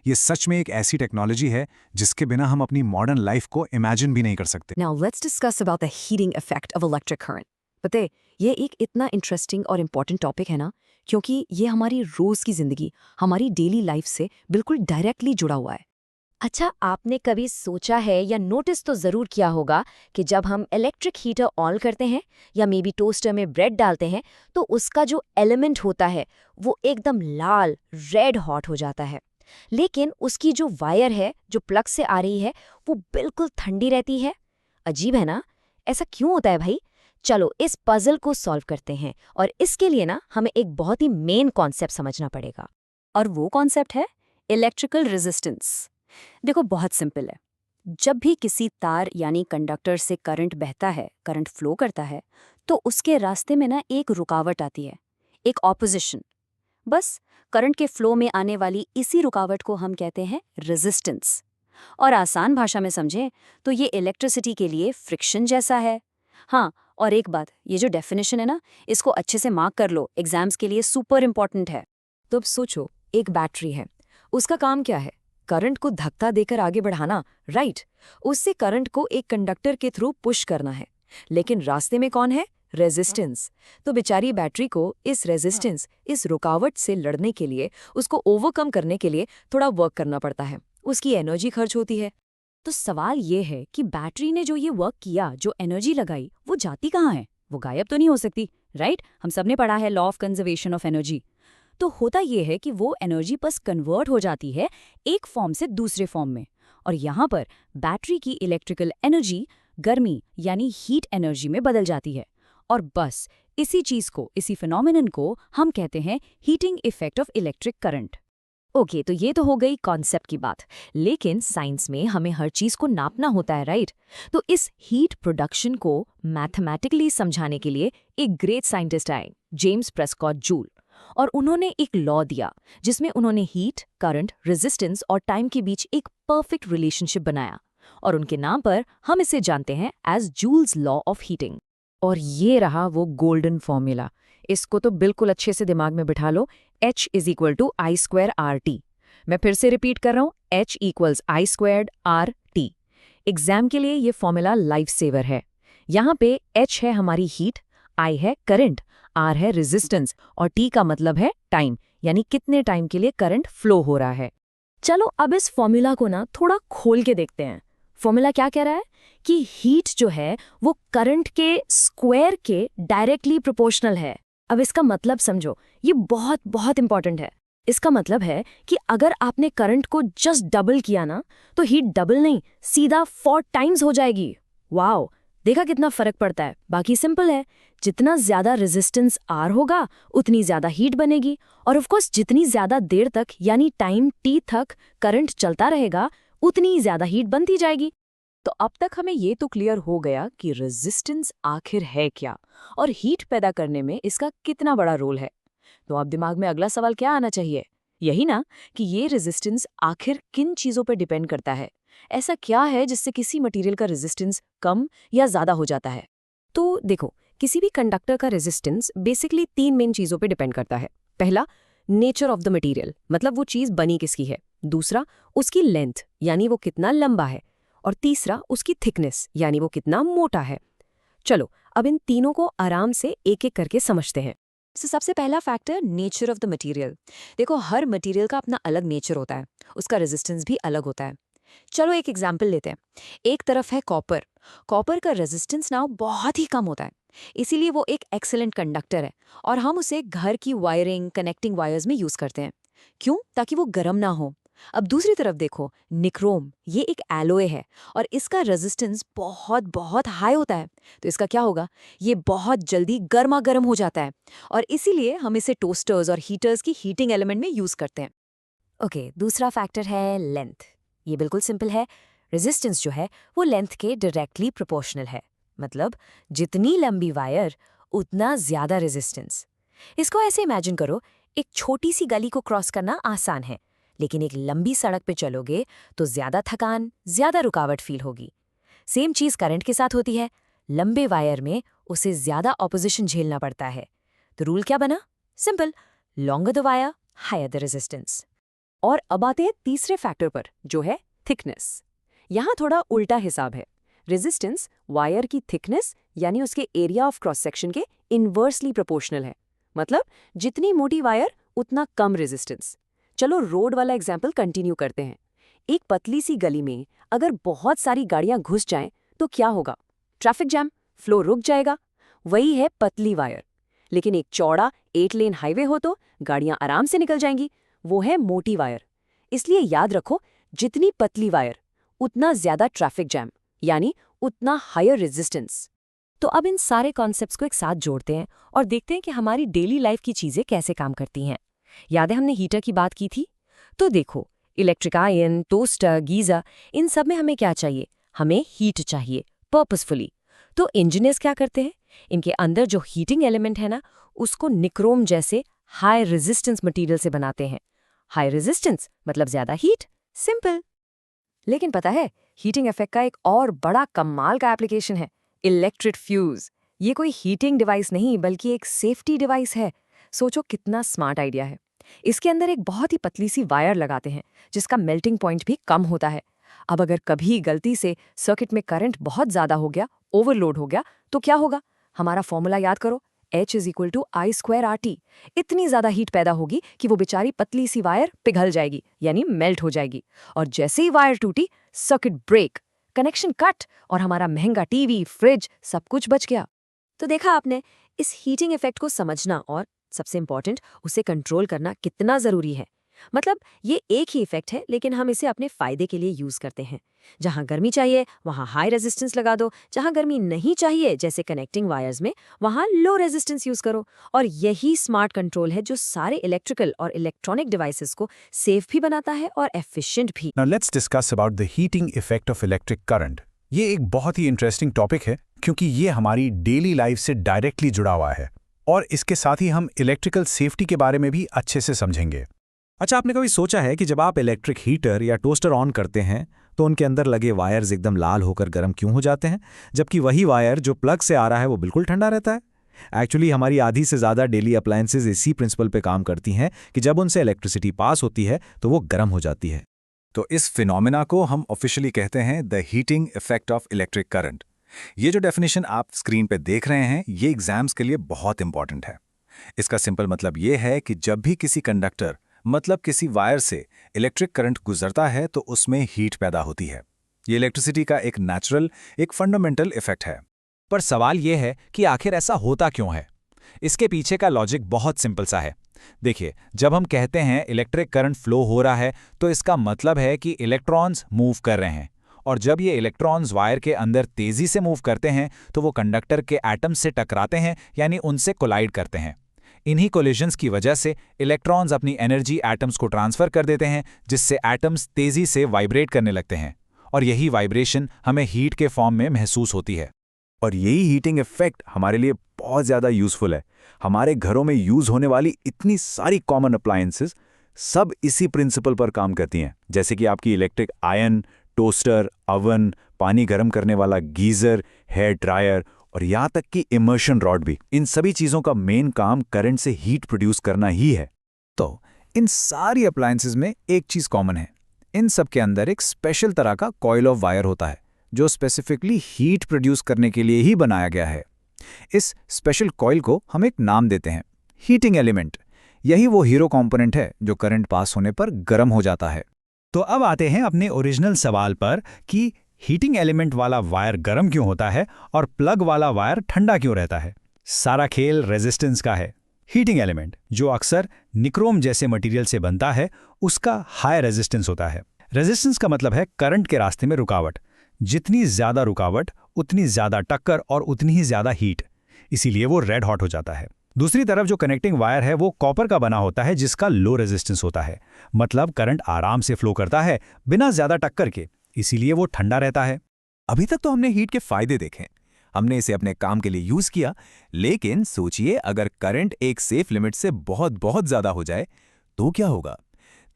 ये सच में एक ऐसी टेक्नोलॉजी है जिसके बिना हम अपनी मॉडर्न लाइफ को इमेजिन भी नहीं कर सकते। Now let's discuss about the heating effect of electric current. पता है, ये एक इतना इंटरेस्टिंग और इम्पॉर्टेंट टॉपिक है ना, क्योंकि ये हमारी रोज की जिंदगी, हमारी डेली लाइफ से बिल्कुल डायरेक्टली जुड़ा हुआ है। अच्छा, आपने कभी सोचा है या नोटिस तो ज़रूर किया होगा कि जब हम इलेक्ट्रिक हीटर ऑन करते हैं या मे बी टोस्टर में ब्रेड डालते हैं तो उसका जो एलिमेंट होता है वो एकदम लाल रेड हॉट हो जाता है, लेकिन उसकी जो वायर है जो प्लग से आ रही है वो बिल्कुल ठंडी रहती है। अजीब है ना? ऐसा क्यों होता है भाई? चलो इस पजल को सॉल्व करते हैं, और इसके लिए ना हमें एक बहुत ही मेन कॉन्सेप्ट समझना पड़ेगा। और वो कॉन्सेप्ट है इलेक्ट्रिकल रेजिस्टेंस। देखो, बहुत सिंपल है। जब भी किसी तार यानी कंडक्टर से करंट बहता है, करंट फ्लो करता है, तो उसके रास्ते में ना एक रुकावट आती है, एक ऑपोजिशन। बस करंट के फ्लो में आने वाली इसी रुकावट को हम कहते हैं रेजिस्टेंस। और आसान भाषा में समझें तो ये इलेक्ट्रिसिटी के लिए फ्रिक्शन जैसा है। हाँ, और एक बात, ये जो डेफिनेशन है ना, इसको अच्छे से मार्क कर लो, एग्जाम्स के लिए सुपर इंपॉर्टेंट है। तो अब सोचो, एक बैटरी है, उसका काम क्या है? करंट को धक्का देकर आगे बढ़ाना, राइट? उससे करंट को एक कंडक्टर के थ्रू पुश करना है, लेकिन रास्ते में कौन है? रेजिस्टेंस। तो बेचारी बैटरी को इस रेजिस्टेंस, इस रुकावट से लड़ने के लिए, उसको ओवरकम करने के लिए थोड़ा वर्क करना पड़ता है, उसकी एनर्जी खर्च होती है। तो सवाल ये है कि बैटरी ने जो ये वर्क किया, जो एनर्जी लगाई, वो जाती कहाँ है? वो गायब तो नहीं हो सकती, राइट? हम सबने पढ़ा है law of conservation of energy. तो होता ये है कि वो एनर्जी बस कन्वर्ट हो जाती है एक फॉर्म से दूसरे फॉर्म में, और यहाँ पर बैटरी की इलेक्ट्रिकल एनर्जी गर्मी यानी हीट एनर्जी में बदल जाती है। और बस इसी चीज को, इसी फिनोमिनन को हम कहते हैं heating effect of electric current. Okay, तो ये तो हो गई कॉन्सेप्ट की बात, लेकिन साइंस में हमें हर चीज को नापना होता है, राइट? तो इस हीट प्रोडक्शन को मैथमेटिकली समझाने के लिए एक ग्रेट साइंटिस्ट आए, जेम्स प्रेस्कॉट जूल, और उन्होंने एक लॉ दिया जिसमें उन्होंने हीट, करंट, रेजिस्टेंस और टाइम के बीच एक परफेक्ट रिलेशनशिप बनाया, और उनके नाम पर हम इसे जानते हैं as Joule's law of heating. और ये रहा वो गोल्डन फॉर्मूला। इसको तो बिल्कुल अच्छे से दिमाग में बिठा लो, H = I²RT। मैं फिर से रिपीट कर रहा हूँ, H = I²RT। एग्जाम के लिए ये फॉर्मूला लाइफ सेवर है। यहाँ पे H है हमारी हीट, I है करंट, R है रेजिस्टेंस और T का मतलब है टाइम, यानी कितने टाइम के लिए करंट फ्लो हो रहा है। चलो अब इस फॉर्मूला को ना थोड़ा खोल के देखते हैं। फॉर्मूला क्या कह रहा है कि हीट जो है वो करंट के स्क्वायर के डायरेक्टली प्रोपोर्शनल है। अब इसका मतलब समझो, ये बहुत बहुत इंपॉर्टेंट है। इसका मतलब है कि अगर आपने करंट को जस्ट डबल किया ना, तो हीट डबल नहीं, सीधा 4 टाइम्स हो जाएगी। वाओ, देखा कितना फर्क पड़ता है। बाकी सिंपल है, जितना ज्यादा रेजिस्टेंस R होगा उतनी ज्यादा हीट बनेगी, और ऑफ कोर्स जितनी ज्यादा देर तक यानी टाइम T तक करंट चलता रहेगा उतनी ज्यादा हीट बनती जाएगी। तो अब तक हमें ये तो क्लियर हो गया कि रेजिस्टेंस आखिर है क्या और हीट पैदा करने में इसका कितना बड़ा रोल है। तो अब दिमाग में अगला सवाल क्या आना चाहिए? यही ना कि ये रेजिस्टेंस आखिर किन चीज़ों पर डिपेंड करता है। ऐसा क्या है जिससे किसी मटेरियल का रेजिस्टेंस कम या ज़्यादा हो जाता है? तो देखो, किसी भी कंडक्टर का रेजिस्टेंस बेसिकली 3 मेन चीज़ों पर डिपेंड करता है। पहला, नेचर ऑफ द मटेरियल, मतलब वो चीज़ बनी किसकी है। दूसरा, उसकी लेंथ, यानी वो कितना लंबा है। और तीसरा, उसकी थिकनेस, यानी वो कितना मोटा है। चलो अब इन तीनों को आराम से एक एक करके समझते हैं। सबसे पहला factor, nature of the material. देखो, हर मटेरियल का अपना अलग नेचर होता है, उसका रेजिस्टेंस भी अलग होता है। चलो एक एग्जाम्पल लेते हैं। एक तरफ है कॉपर। कॉपर का रेजिस्टेंस ना बहुत ही कम होता है, इसीलिए वो एक एक्सेलेंट कंडक्टर है, और हम उसे घर की वायरिंग, कनेक्टिंग वायर्स में यूज करते हैं। क्यों? ताकि वो गर्म ना हो। अब दूसरी तरफ देखो, निक्रोम, ये एक एलोय है और इसका रेजिस्टेंस बहुत बहुत हाई होता है। तो इसका क्या होगा? ये बहुत जल्दी गर्मा गर्म हो जाता है, और इसीलिए हम इसे टोस्टर्स और हीटर्स की हीटिंग एलिमेंट में यूज करते हैं। ओके, दूसरा फैक्टर है लेंथ। ये बिल्कुल सिंपल है, रेजिस्टेंस जो है वो लेंथ के डायरेक्टली प्रोपोर्शनल है, मतलब जितनी लंबी वायर उतना ज्यादा रेजिस्टेंस। इसको ऐसे इमेजिन करो, एक छोटी सी गली को क्रॉस करना आसान है, लेकिन एक लंबी सड़क पे चलोगे तो ज्यादा थकान, ज्यादा रुकावट फील होगी। सेम चीज करंट के साथ होती है, लंबे वायर में उसे ज्यादा ऑपोजिशन झेलना पड़ता है। तो रूल क्या बना? Simple, longer the wire higher the resistance. और अब आते हैं तीसरे फैक्टर पर, जो है थिकनेस। यहाँ थोड़ा उल्टा हिसाब है। रेजिस्टेंस वायर की थिकनेस यानी उसके एरिया ऑफ क्रॉस सेक्शन के इन्वर्सली प्रोपोर्शनल है। मतलब जितनी मोटी वायर उतना कम रेजिस्टेंस। चलो रोड वाला एग्जाम्पल कंटिन्यू करते हैं। एक पतली सी गली में अगर बहुत सारी गाड़ियां घुस जाएं तो क्या होगा? ट्रैफिक जैम, फ्लो रुक जाएगा। वही है पतली वायर। लेकिन एक चौड़ा 8 लेन हाईवे हो तो गाड़ियां आराम से निकल जाएंगी। वो है मोटी वायर। इसलिए याद रखो, जितनी पतली वायर उतना ज्यादा ट्रैफिक जैम, यानी उतना हायर रेजिस्टेंस। तो अब इन सारे कॉन्सेप्ट्स को एक साथ जोड़ते हैं और देखते हैं कि हमारी डेली लाइफ की चीजें कैसे काम करती हैं। याद है हमने हीटर की बात की थी? तो देखो, इलेक्ट्रिक आयन, टोस्टर, गीजर, इन सब में हमें क्या चाहिए? हमें हीट चाहिए, पर्पसफुली। तो इंजीनियर्स क्या करते हैं? इनके अंदर जो हीटिंग एलिमेंट है ना, उसको निक्रोम जैसे हाई रेजिस्टेंस मटेरियल से बनाते हैं। हाई रेजिस्टेंस मतलब ज्यादा हीट, सिंपल। लेकिन पता है, हीटिंग इफेक्ट का एक और बड़ा कमाल का एप्लीकेशन है, इलेक्ट्रिक फ्यूज। ये कोई हीटिंग डिवाइस नहीं बल्कि एक सेफ्टी डिवाइस है। सोचो कितना स्मार्ट आइडिया है। इसके अंदर एक बहुत ही पतली सी वायर लगाते हैं जिसका मेल्टिंग पॉइंट भी कम होता है। अब अगर कभी गलती से सर्किट में करंट बहुत ज्यादा हो गया, ओवरलोड हो गया, तो क्या होगा? हमारा फॉर्मूला याद करो, H = I²RT। इतनी ज्यादा हीट पैदा होगी कि वो बेचारी पतली सी वायर पिघल जाएगी, यानी मेल्ट हो जाएगी। और जैसे ही वायर टूटी, सर्किट ब्रेक, कनेक्शन कट, और हमारा महंगा टीवी, फ्रिज, सब कुछ बच गया। तो देखा आपने, इस हीटिंग इफेक्ट को समझना और सबसे इंपॉर्टेंट, उसे कंट्रोल करना कितना जरूरी है। मतलब ये एक ही इफेक्ट है, लेकिन हम इसे अपने फायदे के लिए यूज करते हैं। जहां गर्मी चाहिए वहां हाई रेजिस्टेंस लगा दो, जहां गर्मी नहीं चाहिए जैसे कनेक्टिंग वायर्स में, वहां लो रेजिस्टेंस यूज करो। और यही स्मार्ट कंट्रोल है जो सारे इलेक्ट्रिकल और इलेक्ट्रॉनिक डिवाइसेस को सेफ भी बनाता है और एफिशिएंट भी। Now let's discuss about the heating effect of electric current. ये एक बहुत ही इंटरेस्टिंग टॉपिक है क्योंकि ये हमारी डेली लाइफ से डायरेक्टली जुड़ा हुआ है, और इसके साथ ही हम इलेक्ट्रिकल सेफ्टी के बारे में भी अच्छे से समझेंगे। अच्छा, आपने कभी सोचा है कि जब आप इलेक्ट्रिक हीटर या टोस्टर ऑन करते हैं तो उनके अंदर लगे वायर्स एकदम लाल होकर गर्म क्यों हो जाते हैं, जबकि वही वायर जो प्लग से आ रहा है वो बिल्कुल ठंडा रहता है? एक्चुअली हमारी आधी से ज़्यादा डेली अप्लायंसेज इसी प्रिंसिपल पे काम करती हैं कि जब उनसे इलेक्ट्रिसिटी पास होती है तो वो गर्म हो जाती है। तो इस फिनोमेना को हम ऑफिशियली कहते हैं the heating effect of electric current. ये जो डेफिनेशन आप स्क्रीन पे देख रहे हैं, ये एग्जाम्स के लिए बहुत इंपॉर्टेंट है। इसका सिंपल मतलब ये है कि जब भी किसी कंडक्टर मतलब किसी वायर से इलेक्ट्रिक करंट गुजरता है तो उसमें हीट पैदा होती है। ये इलेक्ट्रिसिटी का एक नेचुरल, एक फंडामेंटल इफेक्ट है। पर सवाल ये है कि आखिर ऐसा होता क्यों है? इसके पीछे का लॉजिक बहुत सिंपल सा है। देखिए, जब हम कहते हैं इलेक्ट्रिक करंट फ्लो हो रहा है तो इसका मतलब है कि इलेक्ट्रॉन्स मूव कर रहे हैं, और जब ये इलेक्ट्रॉन्स वायर के अंदर तेजी से मूव करते हैं तो वो कंडक्टर के एटम्स से टकराते हैं, यानी उनसे कोलाइड करते हैं। इन्हीं कोलिजन्स की वजह से इलेक्ट्रॉन्स अपनी एनर्जी एटम्स को ट्रांसफर कर देते हैं, जिससे एटम्स तेजी से वाइब्रेट करने लगते हैं, और यही वाइब्रेशन हमें हीट के फॉर्म में महसूस होती है। और यही हीटिंग इफेक्ट हमारे लिए बहुत ज़्यादा यूज़फुल है। हमारे घरों में यूज़ होने वाली इतनी सारी कॉमन अप्लायंसेस सब इसी प्रिंसिपल पर काम करती हैं, जैसे कि आपकी इलेक्ट्रिक आयन, टोस्टर, अवन, पानी गर्म करने वाला गीज़र, हेयर ड्रायर और यहाँ तक कि इमर्शन रॉड भी। इन सभी चीज़ों का मेन काम करंट से हीट प्रोड्यूस करना ही है। तो इन सारी अप्लायंसेस में एक चीज़ कॉमन है, इन सब के अंदर एक स्पेशल तरह का कॉइल ऑफ वायर होता है जो स्पेसिफिकली हीट प्रोड्यूस करने के लिए ही बनाया गया है। इस स्पेशल कॉइल को हम एक नाम देते हैं, हीटिंग एलिमेंट। यही वो हीरो कंपोनेंट है जो करंट पास होने पर गर्म हो जाता है। तो अब आते हैं अपने ओरिजिनल सवाल पर कि हीटिंग एलिमेंट वाला वायर गर्म क्यों होता है और प्लग वाला वायर ठंडा क्यों रहता है। सारा खेल रेजिस्टेंस का है। हीटिंग एलिमेंट, जो अक्सर निक्रोम जैसे मटेरियल से बनता है, उसका हाई रेजिस्टेंस होता है। रेजिस्टेंस का मतलब है करंट के रास्ते में रुकावट। जितनी ज्यादा रुकावट उतनी ज्यादा टक्कर और उतनी ही ज्यादा हीट, इसीलिए वो रेड हॉट हो जाता है। दूसरी तरफ जो कनेक्टिंग वायर है वो कॉपर का बना होता है जिसका लो रेजिस्टेंस होता है, मतलब करंट आराम से फ्लो करता है बिना ज्यादा टक्कर के, इसीलिए वो ठंडा रहता है। अभी तक तो हमने हीट के फायदे देखे, हमने इसे अपने काम के लिए यूज किया, लेकिन सोचिए अगर करंट एक सेफ लिमिट से बहुत बहुत ज्यादा हो जाए तो क्या होगा?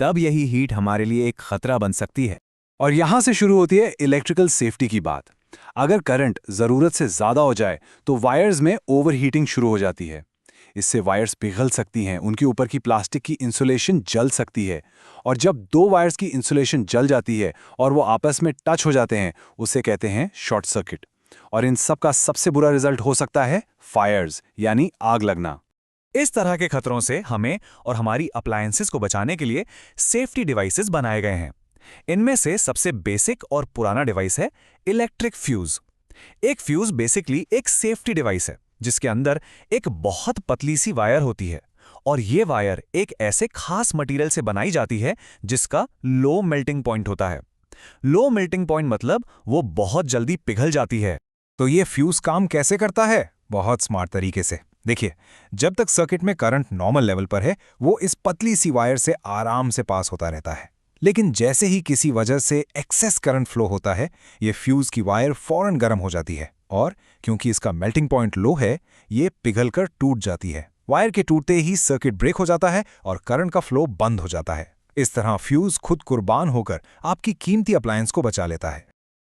तब यही हीट हमारे लिए एक खतरा बन सकती है। और यहां से शुरू होती है इलेक्ट्रिकल सेफ्टी की बात। अगर करंट जरूरत से ज्यादा हो जाए तो वायर्स में ओवरहीटिंग शुरू हो जाती है। इससे वायर्स पिघल सकती हैं, उनके ऊपर की प्लास्टिक की इंसुलेशन जल सकती है। और जब दो वायर्स की इंसुलेशन जल जाती है और वो आपस में टच हो जाते हैं, उसे कहते हैं शॉर्ट सर्किट। और इन सब का सबसे बुरा रिजल्ट हो सकता है फायर्स, यानी आग लगना। इस तरह के खतरों से हमें और हमारी अप्लायंसेस को बचाने के लिए सेफ्टी डिवाइसेस बनाए गए हैं। इनमें से सबसे बेसिक और पुराना डिवाइस है इलेक्ट्रिक फ्यूज। एक फ्यूज बेसिकली एक सेफ्टी डिवाइस है जिसके अंदर एक बहुत पतली सी वायर होती है, और ये वायर एक ऐसे खास मटेरियल से बनाई जाती है जिसका लो मेल्टिंग पॉइंट होता है। लो मेल्टिंग पॉइंट मतलब वो बहुत जल्दी पिघल जाती है। तो ये फ्यूज काम कैसे करता है? बहुत स्मार्ट तरीके से। देखिए, जब तक सर्किट में करंट नॉर्मल लेवल पर है, वो इस पतली सी वायर से आराम से पास होता रहता है। लेकिन जैसे ही किसी वजह से एक्सेस करंट फ्लो होता है, ये फ्यूज की वायर फौरन गर्म हो जाती है, और क्योंकि इसका मेल्टिंग पॉइंट लो है, ये पिघलकर टूट जाती है। वायर के टूटते ही सर्किट ब्रेक हो जाता है और करंट का फ्लो बंद हो जाता है। इस तरह फ्यूज खुद कुर्बान होकर आपकी कीमती अप्लायंस को बचा लेता है।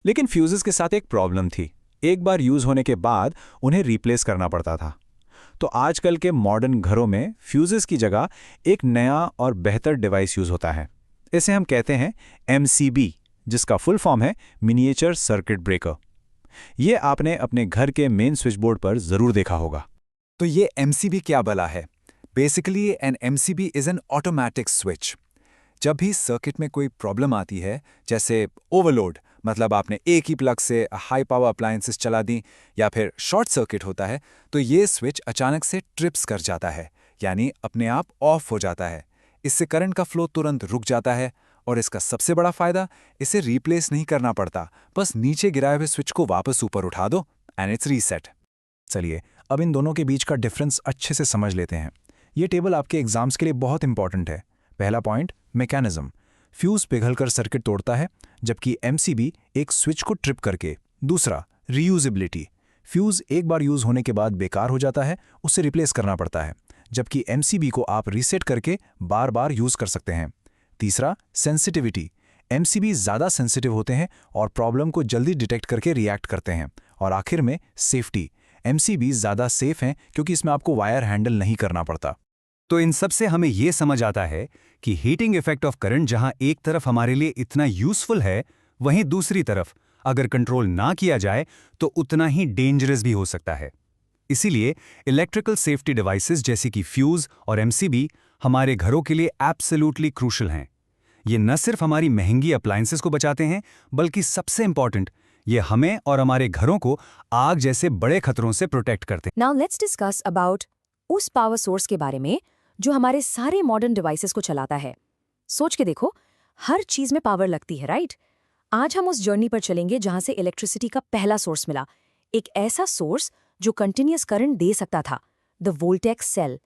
लेकिन फ्यूजेस के साथ एक प्रॉब्लम थी। एक बार यूज होने के बाद उन्हें रिप्लेस करना पड़ता था। तो आजकल के मॉडर्न घरों में फ्यूजेस की जगह एक नया और बेहतर डिवाइस यूज होता है। इसे हम कहते हैं MCB, जिसका फुल फॉर्म है मिनिएचर सर्किट ब्रेकर। ये आपने अपने घर के मेन स्विच बोर्ड पर जरूर देखा होगा। तो ये MCB क्या भला है? Basically an MCB is an automatic switch. जब भी सर्किट में कोई प्रॉब्लम आती है, जैसे ओवरलोड, मतलब आपने एक ही प्लग से हाई पावर अप्लायंसेस चला दी, या फिर शॉर्ट सर्किट होता है, तो ये स्विच अचानक से ट्रिप्स कर जाता है, यानी अपने आप ऑफ हो जाता है। इससे करंट का फ्लो तुरंत रुक जाता है, और इसका सबसे बड़ा फायदा, इसे रिप्लेस नहीं करना पड़ता। बस नीचे गिराए हुए स्विच को वापस ऊपर उठा दो एंड इट्स रीसेट। चलिए, अब इन दोनों के बीच का डिफरेंस अच्छे से समझ लेते हैं। ये टेबल आपके एग्जाम्स के लिए बहुत इंपॉर्टेंट है। पहला पॉइंट, मैकेनिज्म। फ्यूज पिघलकर सर्किट तोड़ता है, जबकि MCB एक स्विच को ट्रिप करके। दूसरा, रीयूजेबिलिटी। फ्यूज एक बार यूज होने के बाद बेकार हो जाता है, उसे रिप्लेस करना पड़ता है, जबकि MCB को आप रीसेट करके बार बार यूज कर सकते हैं। तीसरा, सेंसिटिविटी। MCB ज़्यादा सेंसिटिव होते हैं और प्रॉब्लम को जल्दी डिटेक्ट करके रिएक्ट करते हैं। और आखिर में सेफ्टी। MCB ज़्यादा सेफ हैं क्योंकि इसमें आपको वायर हैंडल नहीं करना पड़ता। तो इन सब से हमें ये समझ आता है कि हीटिंग इफेक्ट ऑफ करंट जहां एक तरफ हमारे लिए इतना यूजफुल है, वहीं दूसरी तरफ अगर कंट्रोल ना किया जाए तो उतना ही डेंजरस भी हो सकता है। इसीलिए इलेक्ट्रिकल सेफ्टी डिवाइसेस जैसे कि फ्यूज और MCB हमारे घरों के लिए एब्सोल्युटली क्रूशल हैं। ये न सिर्फ हमारी महंगी अप्लायंसेस को बचाते हैं, बल्कि सबसे इंपॉर्टेंट, ये हमें और हमारे घरों को आग जैसे बड़े खतरों से प्रोटेक्ट करते हैं। नाउ लेट्स डिस्कस अबाउट उस पावर सोर्स के बारे में जो हमारे सारे मॉडर्न डिवाइसेस को चलाता है। सोच के देखो, हर चीज में पावर लगती है, राइट? आज हम उस जर्नी पर चलेंगे जहां से इलेक्ट्रिसिटी का पहला सोर्स मिला, एक ऐसा सोर्स जो कंटिन्यूअस करंट दे सकता था, द वोल्टेक सेल।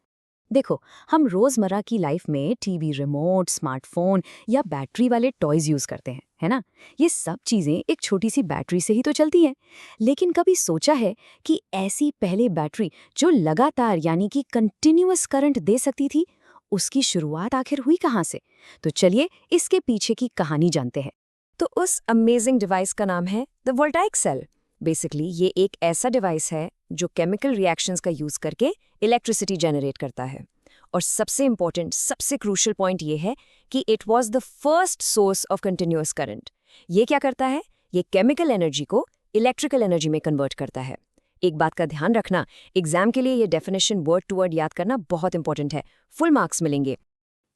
देखो, हम रोजमर्रा की लाइफ में टीवी रिमोट, स्मार्टफोन या बैटरी वाले टॉयज यूज करते हैं, है ना? ये सब चीजें एक छोटी सी बैटरी से ही तो चलती हैं। लेकिन कभी सोचा है कि ऐसी पहले बैटरी जो लगातार यानी कि कंटिन्यूअस करंट दे सकती थी, उसकी शुरुआत आखिर हुई कहाँ से? तो चलिए इसके पीछे की कहानी जानते हैं। तो उस अमेजिंग डिवाइस का नाम है द वोल्टाइक सेल। बेसिकली ये एक ऐसा डिवाइस है जो केमिकल रिएक्शंस का यूज करके इलेक्ट्रिसिटी जनरेट करता है। और सबसे इंपॉर्टेंट, सबसे क्रूशियल पॉइंट ये है कि it was the first source of continuous current. ये क्या करता है? ये केमिकल एनर्जी को इलेक्ट्रिकल एनर्जी में कन्वर्ट करता है। एक बात का ध्यान रखना, एग्जाम के लिए ये डेफिनेशन वर्ड टू वर्ड याद करना बहुत इंपॉर्टेंट है, फुल मार्क्स मिलेंगे।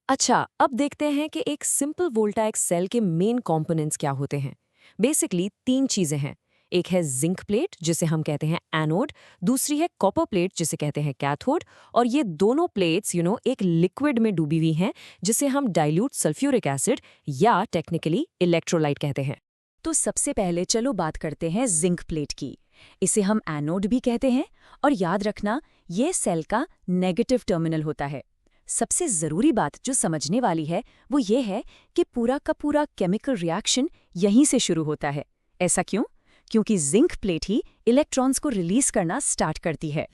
अच्छा, अब देखते हैं कि एक सिंपल वोल्टाइक सेल के मेन कंपोनेंट्स क्या होते हैं। बेसिकली 3 चीजें हैं। एक है जिंक प्लेट जिसे हम कहते हैं एनोड, दूसरी है कॉपर प्लेट जिसे कहते हैं कैथोड, और ये दोनों प्लेट्स एक लिक्विड में डूबी हुई हैं जिसे हम डाइल्यूट सल्फ्यूरिक एसिड या टेक्निकली इलेक्ट्रोलाइट कहते हैं। तो सबसे पहले चलो बात करते हैं जिंक प्लेट की। इसे हम एनोड भी कहते हैं, और याद रखना ये सेल का नेगेटिव टर्मिनल होता है। सबसे जरूरी बात जो समझने वाली है वो ये है कि पूरा का पूरा केमिकल रिएक्शन यहीं से शुरू होता है। ऐसा क्यों? क्योंकि जिंक प्लेट ही इलेक्ट्रॉन्स को रिलीज करना स्टार्ट करती है।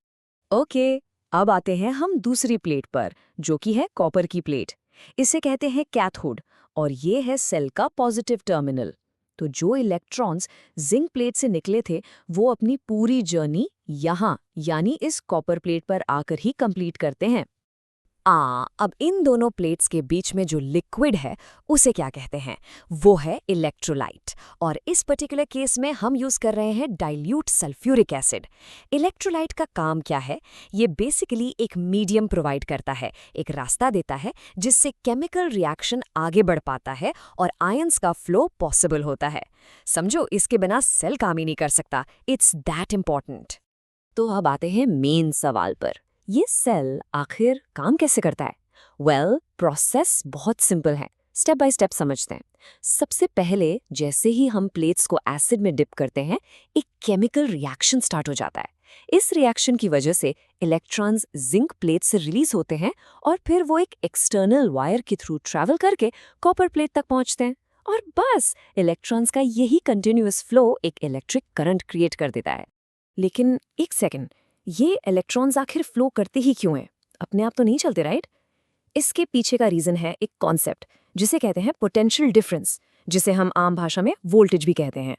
ओके, अब आते हैं हम दूसरी प्लेट पर, जो कि है कॉपर की प्लेट। इसे कहते हैं कैथोड, और ये है सेल का पॉजिटिव टर्मिनल। तो जो इलेक्ट्रॉन्स जिंक प्लेट से निकले थे वो अपनी पूरी जर्नी यहाँ यानी इस कॉपर प्लेट पर आकर ही कंप्लीट करते हैं। अब इन दोनों प्लेट्स के बीच में जो लिक्विड है उसे क्या कहते हैं? वो है इलेक्ट्रोलाइट। और इस पर्टिकुलर केस में हम यूज कर रहे हैं डाइल्यूट सल्फ्यूरिक एसिड। इलेक्ट्रोलाइट का काम क्या है? ये बेसिकली एक मीडियम प्रोवाइड करता है, एक रास्ता देता है जिससे केमिकल रिएक्शन आगे बढ़ पाता है और आयंस का फ्लो पॉसिबल होता है। समझो, इसके बिना सेल काम ही नहीं कर सकता। It's that important. तो अब आते हैं मेन सवाल पर, ये सेल आखिर काम कैसे करता है? प्रोसेस बहुत सिंपल है, स्टेप बाय स्टेप समझते हैं। सबसे पहले जैसे ही हम प्लेट्स को एसिड में डिप करते हैं, एक केमिकल रिएक्शन स्टार्ट हो जाता है। इस रिएक्शन की वजह से इलेक्ट्रॉन्स जिंक प्लेट से रिलीज होते हैं और फिर वो एक एक्सटर्नल वायर के थ्रू ट्रैवल करके कॉपर प्लेट तक पहुंचते हैं। और बस इलेक्ट्रॉन्स का यही कंटिन्यूअस फ्लो एक इलेक्ट्रिक करंट क्रिएट कर देता है। लेकिन एक सेकेंड, ये इलेक्ट्रॉन्स आखिर फ्लो करते ही क्यों हैं? अपने आप तो नहीं चलते, राइट? इसके पीछे का रीजन है एक कॉन्सेप्ट जिसे कहते हैं पोटेंशियल डिफरेंस, जिसे हम आम भाषा में वोल्टेज भी कहते हैं।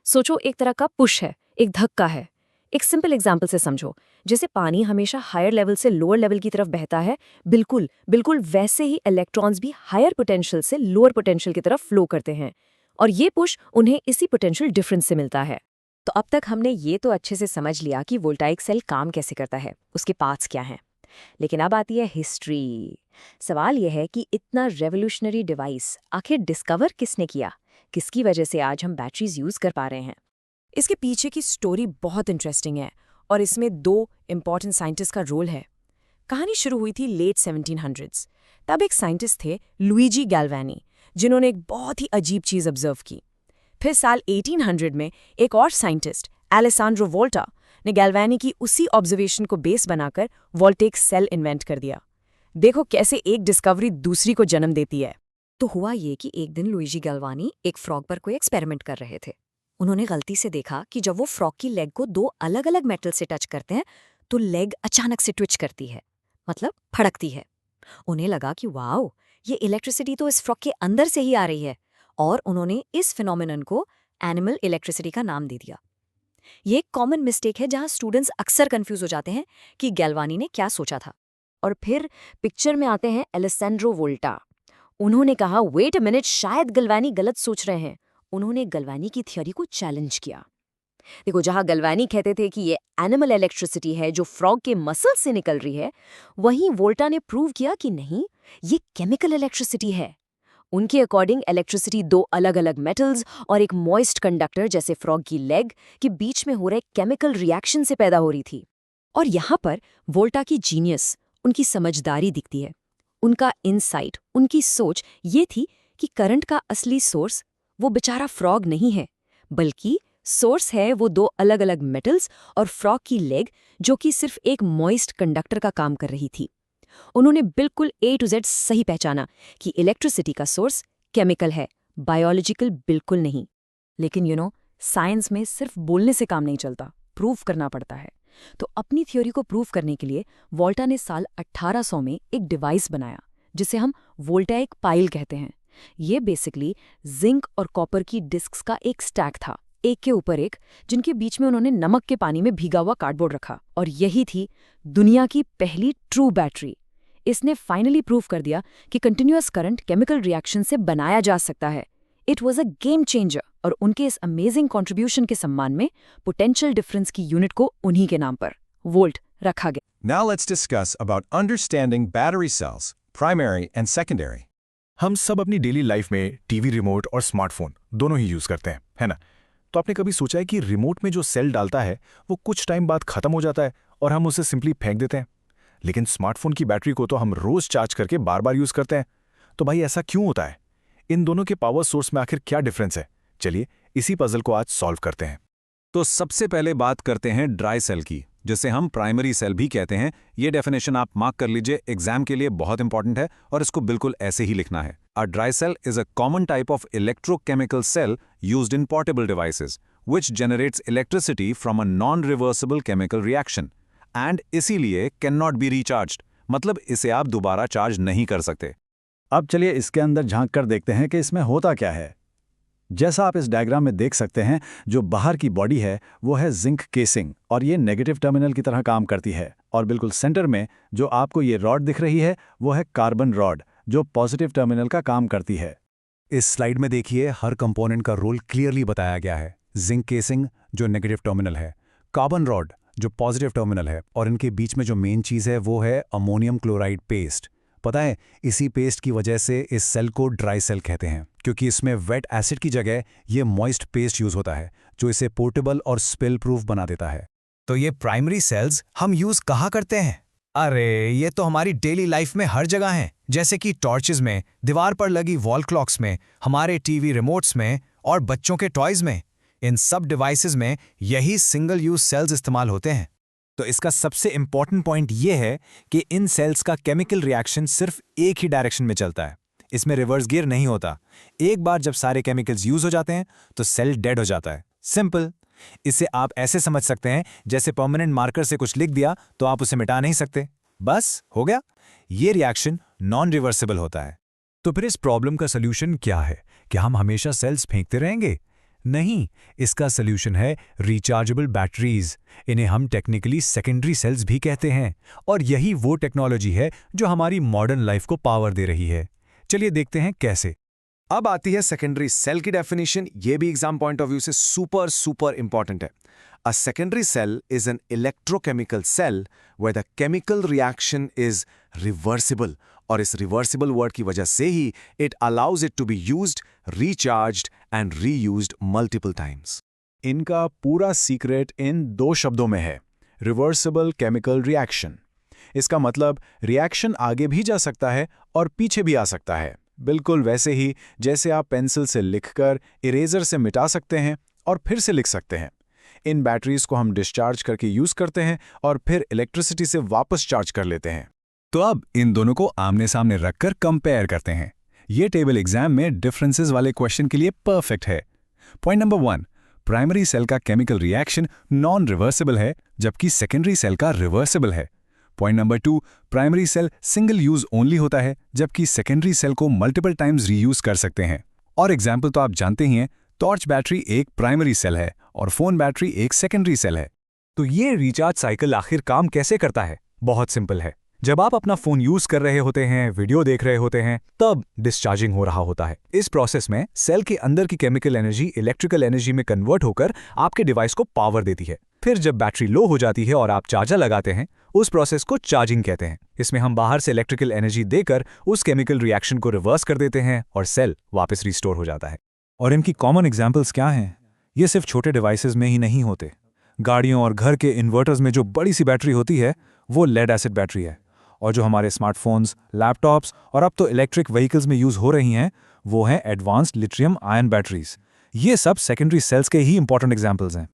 सोचो, एक तरह का पुश है, एक धक्का है। एक सिंपल एग्जांपल से समझो, जैसे पानी हमेशा हायर लेवल से लोअर लेवल की तरफ बहता है, बिल्कुल वैसे ही इलेक्ट्रॉन्स भी हायर पोटेंशियल से लोअर पोटेंशियल की तरफ फ्लो करते हैं, और ये पुश उन्हें इसी पोटेंशियल डिफरेंस से मिलता है। तो अब तक हमने ये तो अच्छे से समझ लिया कि वोल्टाइक सेल काम कैसे करता है, उसके पार्ट्स क्या हैं। लेकिन अब आती है हिस्ट्री। सवाल यह है कि इतना रेवोल्यूशनरी डिवाइस आखिर डिस्कवर किसने किया? किसकी वजह से आज हम बैटरीज यूज कर पा रहे हैं? इसके पीछे की स्टोरी बहुत इंटरेस्टिंग है और इसमें 2 इम्पॉर्टेंट साइंटिस्ट का रोल है। कहानी शुरू हुई थी लेट 1700s। तब एक साइंटिस्ट थे लुइजी गैल्वानी, जिन्होंने एक बहुत ही अजीब चीज़ ऑब्जर्व की। फिर साल 1800 में एक और साइंटिस्ट एलेसांड्रो वोल्टा ने गैल्वानी की उसी ऑब्जर्वेशन को बेस बनाकर वोल्टेक सेल इन्वेंट कर दिया। देखो कैसे एक डिस्कवरी दूसरी को जन्म देती है। तो हुआ ये कि एक दिन लुइजी गैल्वानी एक फ्रॉग पर कोई एक्सपेरिमेंट कर रहे थे। उन्होंने गलती से देखा कि जब वो फ्रॉग की लेग को 2 अलग-अलग मेटल से टच करते हैं तो लेग अचानक से ट्विच करती है, मतलब फड़कती है। उन्हें लगा कि वाओ, ये इलेक्ट्रिसिटी तो इस फ्रॉग के अंदर से ही आ रही है, और उन्होंने इस फिनोमेनन को एनिमल इलेक्ट्रिसिटी का नाम दे दिया। ये एक कॉमन मिस्टेक है जहां स्टूडेंट्स अक्सर कंफ्यूज हो जाते हैं कि गैल्वानी ने क्या सोचा था। और फिर पिक्चर में आते हैं एलेसैंड्रो वोल्टा। उन्होंने कहा, वेट अ मिनट, शायद गैल्वानी गलत सोच रहे हैं। उन्होंने गैल्वानी की थ्योरी को चैलेंज किया। देखो, जहां गैल्वानी कहते थे कि ये एनिमल इलेक्ट्रिसिटी है जो फ्रॉग के मसल से निकल रही है, वहीं वोल्टा ने प्रूव किया कि नहीं, ये केमिकल इलेक्ट्रिसिटी है। उनके अकॉर्डिंग इलेक्ट्रिसिटी 2 अलग-अलग मेटल्स और एक मॉइस्ट कंडक्टर जैसे फ्रॉग की लेग के बीच में हो रहे केमिकल रिएक्शन से पैदा हो रही थी। और यहाँ पर वोल्टा की जीनियस, उनकी समझदारी दिखती है। उनका इनसाइट, उनकी सोच ये थी कि करंट का असली सोर्स वो बेचारा फ्रॉग नहीं है, बल्कि सोर्स है वो 2 अलग-अलग मेटल्स और फ्रॉग की लेग, जो कि सिर्फ एक मॉइस्ट कंडक्टर का काम कर रही थी। उन्होंने बिल्कुल A to Z सही पहचाना कि इलेक्ट्रिसिटी का सोर्स केमिकल है, बायोलॉजिकल बिल्कुल नहीं। लेकिन साइंस में सिर्फ बोलने से काम नहीं चलता, प्रूफ करना पड़ता है। तो अपनी थ्योरी को प्रूफ करने के लिए वोल्टा ने साल 1800 में एक डिवाइस बनाया जिसे हम वोल्टाइक पाइल कहते हैं। ये बेसिकली जिंक और कॉपर की डिस्क्स का एक स्टैक था, एक के ऊपर एक, जिनके बीच में उन्होंने नमक के पानी में भीगा हुआ कार्डबोर्ड रखा। और यही थी दुनिया की पहली ट्रू बैटरी। इसने फाइनली प्रूव कर दिया कि कंटिन्यूअस करंट केमिकल रिएक्शन से बनाया जा सकता है। It was a game changer, और उनके इस अमेजिंग कॉन्ट्रीब्यूशन के सम्मान में पोटेंशियल डिफरेंस की यूनिट को उन्हीं के नाम पर वोल्ट रखा गया। Now let's discuss about understanding battery cells, primary and secondary. हम सब अपनी डेली लाइफ में टीवी रिमोट और स्मार्टफोन दोनों ही यूज करते हैं, है ना? तो आपने कभी सोचा है कि रिमोट में जो सेल डालता है वो कुछ टाइम बाद खत्म हो जाता है और हम उसे सिंपली फेंक देते हैं। लेकिन स्मार्टफोन की बैटरी को तो हम रोज चार्ज करके बार बार यूज करते हैं। तो भाई ऐसा क्यों होता है? इन दोनों के पावर सोर्स में आखिर क्या डिफरेंस है? चलिए इसी पजल को आज सॉल्व करते हैं। तो सबसे पहले बात करते हैं ड्राई सेल की, जिसे हम प्राइमरी सेल भी कहते हैं। ये डेफिनेशन आप मार्क कर लीजिए, एग्जाम के लिए बहुत इंपॉर्टेंट है और इसको बिल्कुल ऐसे ही लिखना है। A dry cell is a common type of electrochemical cell used in portable devices which generates electricity from a non-reversible chemical reaction and इसीलिए cannot be recharged, मतलब इसे आप दोबारा चार्ज नहीं कर सकते। अब चलिए इसके अंदर झांक कर देखते हैं कि इसमें होता क्या है। जैसा आप इस डायग्राम में देख सकते हैं, जो बाहर की बॉडी है वो है जिंक केसिंग और ये नेगेटिव टर्मिनल की तरह काम करती है। और बिल्कुल सेंटर में जो आपको ये रॉड दिख रही है वो है कार्बन रॉड, जो पॉजिटिव टर्मिनल का काम करती है। इस स्लाइड में देखिए हर कंपोनेंट का रोल क्लियरली बताया गया है। जिंक केसिंग जो नेगेटिव टर्मिनल है, कार्बन रॉड जो पॉजिटिव टर्मिनल है, और इनके बीच में जो मेन चीज़ है वो है अमोनियम क्लोराइड पेस्ट। पता है, इसी पेस्ट की वजह से इस सेल को ड्राई सेल कहते हैं, क्योंकि इसमें वेट एसिड की जगह ये मॉइस्ट पेस्ट यूज होता है, जो इसे पोर्टेबल और स्पिल प्रूफ बना देता है। तो ये प्राइमरी सेल्स हम यूज कहाँ करते हैं? अरे ये तो हमारी डेली लाइफ में हर जगह हैं, जैसे कि टॉर्चेस में, दीवार पर लगी वॉल क्लॉक्स में, हमारे टीवी रिमोट्स में और बच्चों के टॉयज में। इन सब डिवाइसेस में यही सिंगल यूज सेल्स इस्तेमाल होते हैं। तो इसका सबसे इंपॉर्टेंट पॉइंट ये है कि इन सेल्स का केमिकल रिएक्शन सिर्फ एक ही डायरेक्शन में चलता है। इसमें रिवर्स गियर नहीं होता। एक बार जब सारे केमिकल्स यूज हो जाते हैं तो सेल डेड हो जाता है। सिंपल। इसे आप ऐसे समझ सकते हैं जैसे परमानेंट मार्कर से कुछ लिख दिया तो आप उसे मिटा नहीं सकते, बस हो गया। ये रिएक्शन नॉन रिवर्सिबल होता है। तो फिर इस प्रॉब्लम का सल्यूशन क्या है? क्या हम हमेशा सेल्स फेंकते रहेंगे? नहीं, इसका सल्यूशन है रिचार्जेबल बैटरीज। इन्हें हम टेक्निकली सेकेंडरी सेल्स भी कहते हैं, और यही वो टेक्नोलॉजी है जो हमारी मॉडर्न लाइफ को पावर दे रही है। चलिए देखते हैं कैसे। अब आती है सेकेंडरी सेल की डेफिनेशन। ये भी एग्जाम पॉइंट ऑफ व्यू से सुपर इंपॉर्टेंट है। A secondary cell is an electrochemical cell where the chemical reaction is reversible, और इस रिवर्सिबल वर्ड की वजह से ही it allows it to be used, recharged and reused multiple times. इनका पूरा सीक्रेट इन 2 शब्दों में है, रिवर्सिबल केमिकल रिएक्शन। इसका मतलब रिएक्शन आगे भी जा सकता है और पीछे भी आ सकता है, बिल्कुल वैसे ही जैसे आप पेंसिल से लिखकर इरेजर से मिटा सकते हैं और फिर से लिख सकते हैं। इन बैटरीज को हम डिस्चार्ज करके यूज करते हैं और फिर इलेक्ट्रिसिटी से वापस चार्ज कर लेते हैं। तो अब इन दोनों को आमने सामने रखकर कंपेयर करते हैं। ये टेबल एग्जाम में डिफरेंसेस वाले क्वेश्चन के लिए परफेक्ट है। पॉइंट नंबर 1, प्राइमरी सेल का केमिकल रिएक्शन नॉन रिवर्सिबल है, जबकि सेकेंडरी सेल का रिवर्सिबल है। Point number 2, primary cell single use only होता है, जबकि सेकेंडरी सेल को मल्टीपल टाइम्स रीयूज कर सकते हैं। और एग्जाम्पल तो आप जानते ही हैं, टॉर्च बैटरी एक प्राइमरी सेल है और फोन बैटरी एक सेकेंडरी सेल है। तो ये रिचार्ज साइकिल आखिर काम कैसे करता है? बहुत सिंपल है। जब आप अपना फोन यूज कर रहे होते हैं, वीडियो देख रहे होते हैं, तब डिस्चार्जिंग हो रहा होता है। इस प्रोसेस में सेल के अंदर की केमिकल एनर्जी इलेक्ट्रिकल एनर्जी में कन्वर्ट होकर आपके डिवाइस को पावर देती है। फिर जब बैटरी लो हो जाती है और आप चार्जर लगाते हैं, उस प्रोसेस को चार्जिंग कहते हैं। इसमें हम बाहर से इलेक्ट्रिकल एनर्जी देकर उस केमिकल रिएक्शन को रिवर्स कर देते हैं और सेल वापस रिस्टोर हो जाता है। और इनकी कॉमन एग्जाम्पल्स क्या हैं? ये सिर्फ छोटे डिवाइसेस में ही नहीं होते। गाड़ियों और घर के इन्वर्टर्स में जो बड़ी सी बैटरी होती है वो लेड एसिड बैटरी है, और जो हमारे स्मार्टफोन्स, लैपटॉप्स और अब तो इलेक्ट्रिक व्हीकल्स में यूज हो रही हैं वो हैं एडवांस्ड लिथियम आयन बैटरीज। ये सब सेकेंडरी सेल्स के ही इंपॉर्टेंट एग्जाम्पल्स हैं।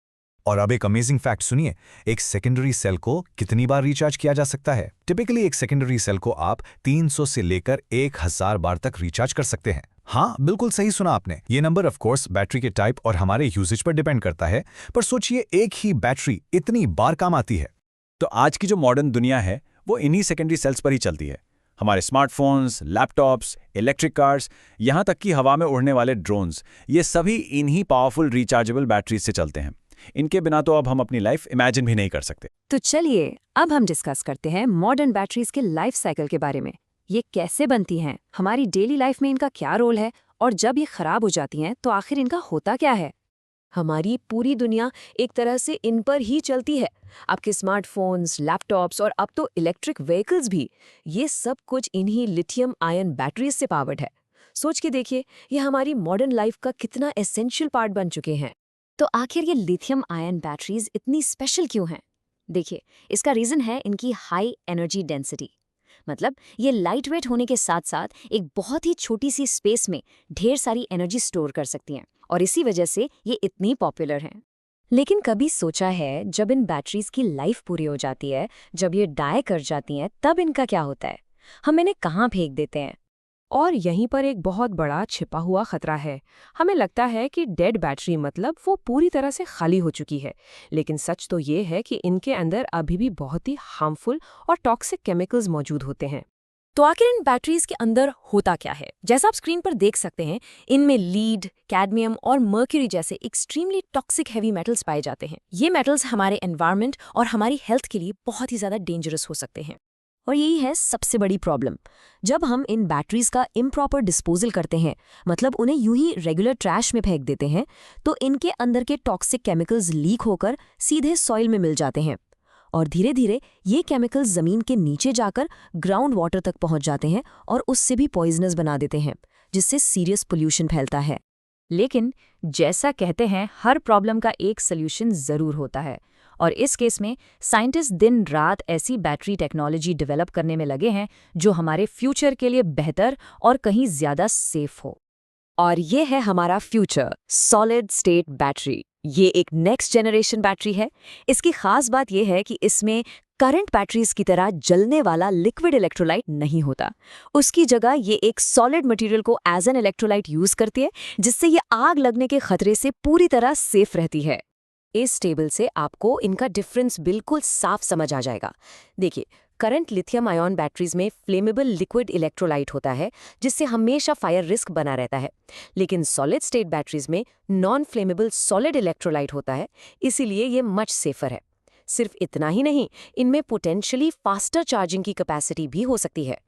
और अब एक अमेजिंग फैक्ट सुनिए, एक सेकेंडरी सेल को कितनी बार रिचार्ज किया जा सकता है? टिपिकली एक सेकेंडरी सेल को आप 300 से लेकर 1000 बार तक रिचार्ज कर सकते हैं। हाँ, बिल्कुल सही सुना आपने। ये नंबर ऑफ कोर्स बैटरी के टाइप और हमारे यूजेज पर डिपेंड करता है, पर सोचिए एक ही बैटरी इतनी बार काम आती है। तो आज की जो मॉडर्न दुनिया है वो इन्हीं सेकेंडरी सेल्स पर ही चलती है। हमारे स्मार्टफोन्स, लैपटॉप्स, इलेक्ट्रिक कार्स, यहाँ तक कि हवा में उड़ने वाले ड्रोन्स, ये सभी इन्हीं पावरफुल रिचार्जेबल बैटरीज से चलते हैं। इनके बिना तो अब हम अपनी लाइफ इमेजिन भी नहीं कर सकते। तो चलिए अब हम डिस्कस करते हैं मॉडर्न बैटरीज के लाइफ साइकिल के बारे में। ये कैसे बनती हैं, हमारी डेली लाइफ में इनका क्या रोल है, और जब ये खराब हो जाती हैं तो आखिर इनका होता क्या है। हमारी पूरी दुनिया एक तरह से इन पर ही चलती है। आपके स्मार्टफोन्स, लैपटॉप्स और अब तो इलेक्ट्रिक व्हीकल्स भी, ये सब कुछ इन्हीं लिथियम आयन बैटरीज से पावर्ड है। सोच के देखिए, ये हमारी मॉडर्न लाइफ का कितना एसेंशियल पार्ट बन चुके हैं। तो आखिर ये लिथियम आयन बैटरीज इतनी स्पेशल क्यों हैं? देखिए, इसका रीज़न है इनकी हाई एनर्जी डेंसिटी। मतलब ये लाइट वेट होने के साथ साथ एक बहुत ही छोटी सी स्पेस में ढेर सारी एनर्जी स्टोर कर सकती हैं, और इसी वजह से ये इतनी पॉपुलर हैं। लेकिन कभी सोचा है, जब इन बैटरीज की लाइफ पूरी हो जाती है, जब ये डाई कर जाती हैं, तब इनका क्या होता है? हम इन्हें कहाँ फेंक देते हैं? और यहीं पर एक बहुत बड़ा छिपा हुआ खतरा है। हमें लगता है कि डेड बैटरी मतलब वो पूरी तरह से खाली हो चुकी है, लेकिन सच तो ये है कि इनके अंदर अभी भी बहुत ही हार्मफुल और टॉक्सिक केमिकल्स मौजूद होते हैं। तो आखिर इन बैटरीज के अंदर होता क्या है? जैसा आप स्क्रीन पर देख सकते हैं, इनमें लीड, कैडमियम और मर्क्यूरी जैसे एक्सट्रीमली टॉक्सिक हैवी मेटल्स पाए जाते हैं। ये मेटल्स हमारे एनवायरनमेंट और हमारी हेल्थ के लिए बहुत ही ज़्यादा डेंजरस हो सकते हैं। और यही है सबसे बड़ी प्रॉब्लम। जब हम इन बैटरीज का इम्प्रॉपर डिस्पोजल करते हैं, मतलब उन्हें यूं ही रेगुलर ट्रैश में फेंक देते हैं, तो इनके अंदर के टॉक्सिक केमिकल्स लीक होकर सीधे सॉइल में मिल जाते हैं और धीरे धीरे ये केमिकल्स ज़मीन के नीचे जाकर ग्राउंड वाटर तक पहुंच जाते हैं और उससे भी पॉइजनस बना देते हैं, जिससे सीरियस पोल्यूशन फैलता है। लेकिन जैसा कहते हैं, हर प्रॉब्लम का एक सल्यूशन ज़रूर होता है, और इस केस में साइंटिस्ट दिन रात ऐसी बैटरी टेक्नोलॉजी डेवलप करने में लगे हैं जो हमारे फ्यूचर के लिए बेहतर और कहीं ज़्यादा सेफ हो। और ये है हमारा फ्यूचर, सॉलिड स्टेट बैटरी। ये एक नेक्स्ट जनरेशन बैटरी है। इसकी खास बात यह है कि इसमें करंट बैटरीज की तरह जलने वाला लिक्विड इलेक्ट्रोलाइट नहीं होता। उसकी जगह ये एक सॉलिड मटेरियल को एज एन इलेक्ट्रोलाइट यूज करती है, जिससे ये आग लगने के खतरे से पूरी तरह सेफ रहती है। इस टेबल से आपको इनका डिफरेंस बिल्कुल साफ समझ आ जाएगा। देखिए, करंट लिथियम आयन बैटरीज में फ्लेमेबल लिक्विड इलेक्ट्रोलाइट होता है, जिससे हमेशा फायर रिस्क बना रहता है। लेकिन सॉलिड स्टेट बैटरीज में नॉन फ्लेमेबल सॉलिड इलेक्ट्रोलाइट होता है, इसीलिए ये मच सेफर है। सिर्फ इतना ही नहीं, इनमें पोटेंशियली फास्टर चार्जिंग की कैपेसिटी भी हो सकती है।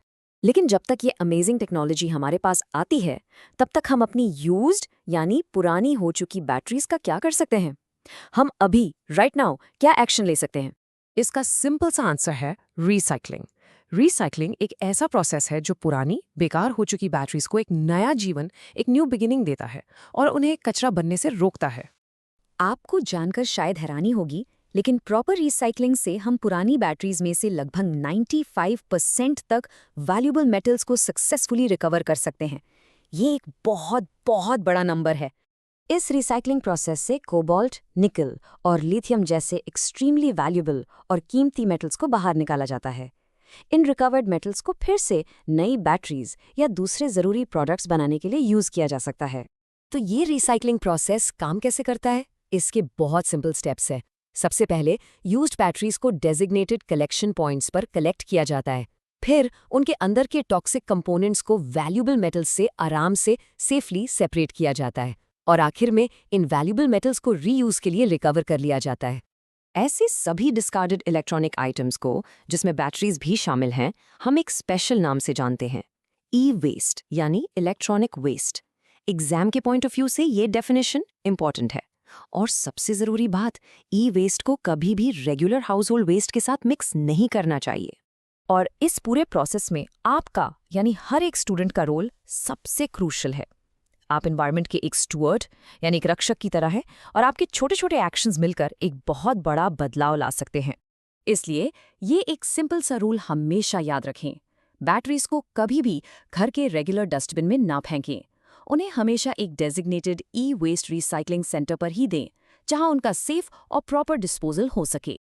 लेकिन जब तक ये अमेजिंग टेक्नोलॉजी हमारे पास आती है, तब तक हम अपनी यूज्ड यानी पुरानी हो चुकी बैटरीज का क्या कर सकते हैं? हम अभी राइट नाउ क्या एक्शन ले सकते हैं? इसका सिंपल सा आंसर है रीसाइक्लिंग। रीसाइक्लिंग एक ऐसा प्रोसेस है जो पुरानी, बेकार हो चुकी बैटरीज को एक नया जीवन, एक न्यू बिगिनिंग देता है और उन्हें कचरा बनने से रोकता है। आपको जानकर शायद हैरानी होगी, लेकिन प्रॉपर रिसाइकलिंग से हम पुरानी बैटरीज में से लगभग 95% तक वैल्यूएबल मेटल्स को सक्सेसफुली रिकवर कर सकते हैं। ये एक बहुत बहुत बड़ा नंबर है। इस रिसाइकलिंग प्रोसेस से कोबाल्ट, निकल और लिथियम जैसे एक्सट्रीमली वैल्यूएबल और कीमती मेटल्स को बाहर निकाला जाता है। इन रिकवर्ड मेटल्स को फिर से नई बैटरीज या दूसरे ज़रूरी प्रोडक्ट्स बनाने के लिए यूज़ किया जा सकता है। तो ये रिसाइकलिंग प्रोसेस काम कैसे करता है? इसके बहुत सिंपल स्टेप्स हैं। सबसे पहले यूज्ड बैटरीज को डेजिग्नेटेड कलेक्शन पॉइंट्स पर कलेक्ट किया जाता है। फिर उनके अंदर के टॉक्सिक कंपोनेंट्स को वैल्यूएबल मेटल्स से आराम से सेफली सेपरेट किया जाता है और आखिर में इन वैल्यूएबल मेटल्स को रीयूज के लिए रिकवर कर लिया जाता है। ऐसे सभी डिस्कार्डेड इलेक्ट्रॉनिक आइटम्स को, जिसमें बैटरीज भी शामिल हैं, हम एक स्पेशल नाम से जानते हैं, ई वेस्ट यानी इलेक्ट्रॉनिक वेस्ट। एग्जाम के पॉइंट ऑफ व्यू से ये डेफिनेशन इंपॉर्टेंट है। और सबसे ज़रूरी बात, ई वेस्ट को कभी भी रेगुलर हाउस होल्ड वेस्ट के साथ मिक्स नहीं करना चाहिए। और इस पूरे प्रोसेस में आपका यानी हर एक स्टूडेंट का रोल सबसे क्रूशल है। आप एनवायरनमेंट के एक स्टुअर्ड यानी एक रक्षक की तरह है और आपके छोटे छोटे एक्शंस मिलकर एक बहुत बड़ा बदलाव ला सकते हैं। इसलिए ये एक सिंपल सा रूल हमेशा याद रखें, बैटरीज को कभी भी घर के रेगुलर डस्टबिन में ना फेंकें। उन्हें हमेशा एक डेजिग्नेटेड ई वेस्ट रिसाइकलिंग सेंटर पर ही दें, जहां उनका सेफ और प्रॉपर डिस्पोजल हो सके।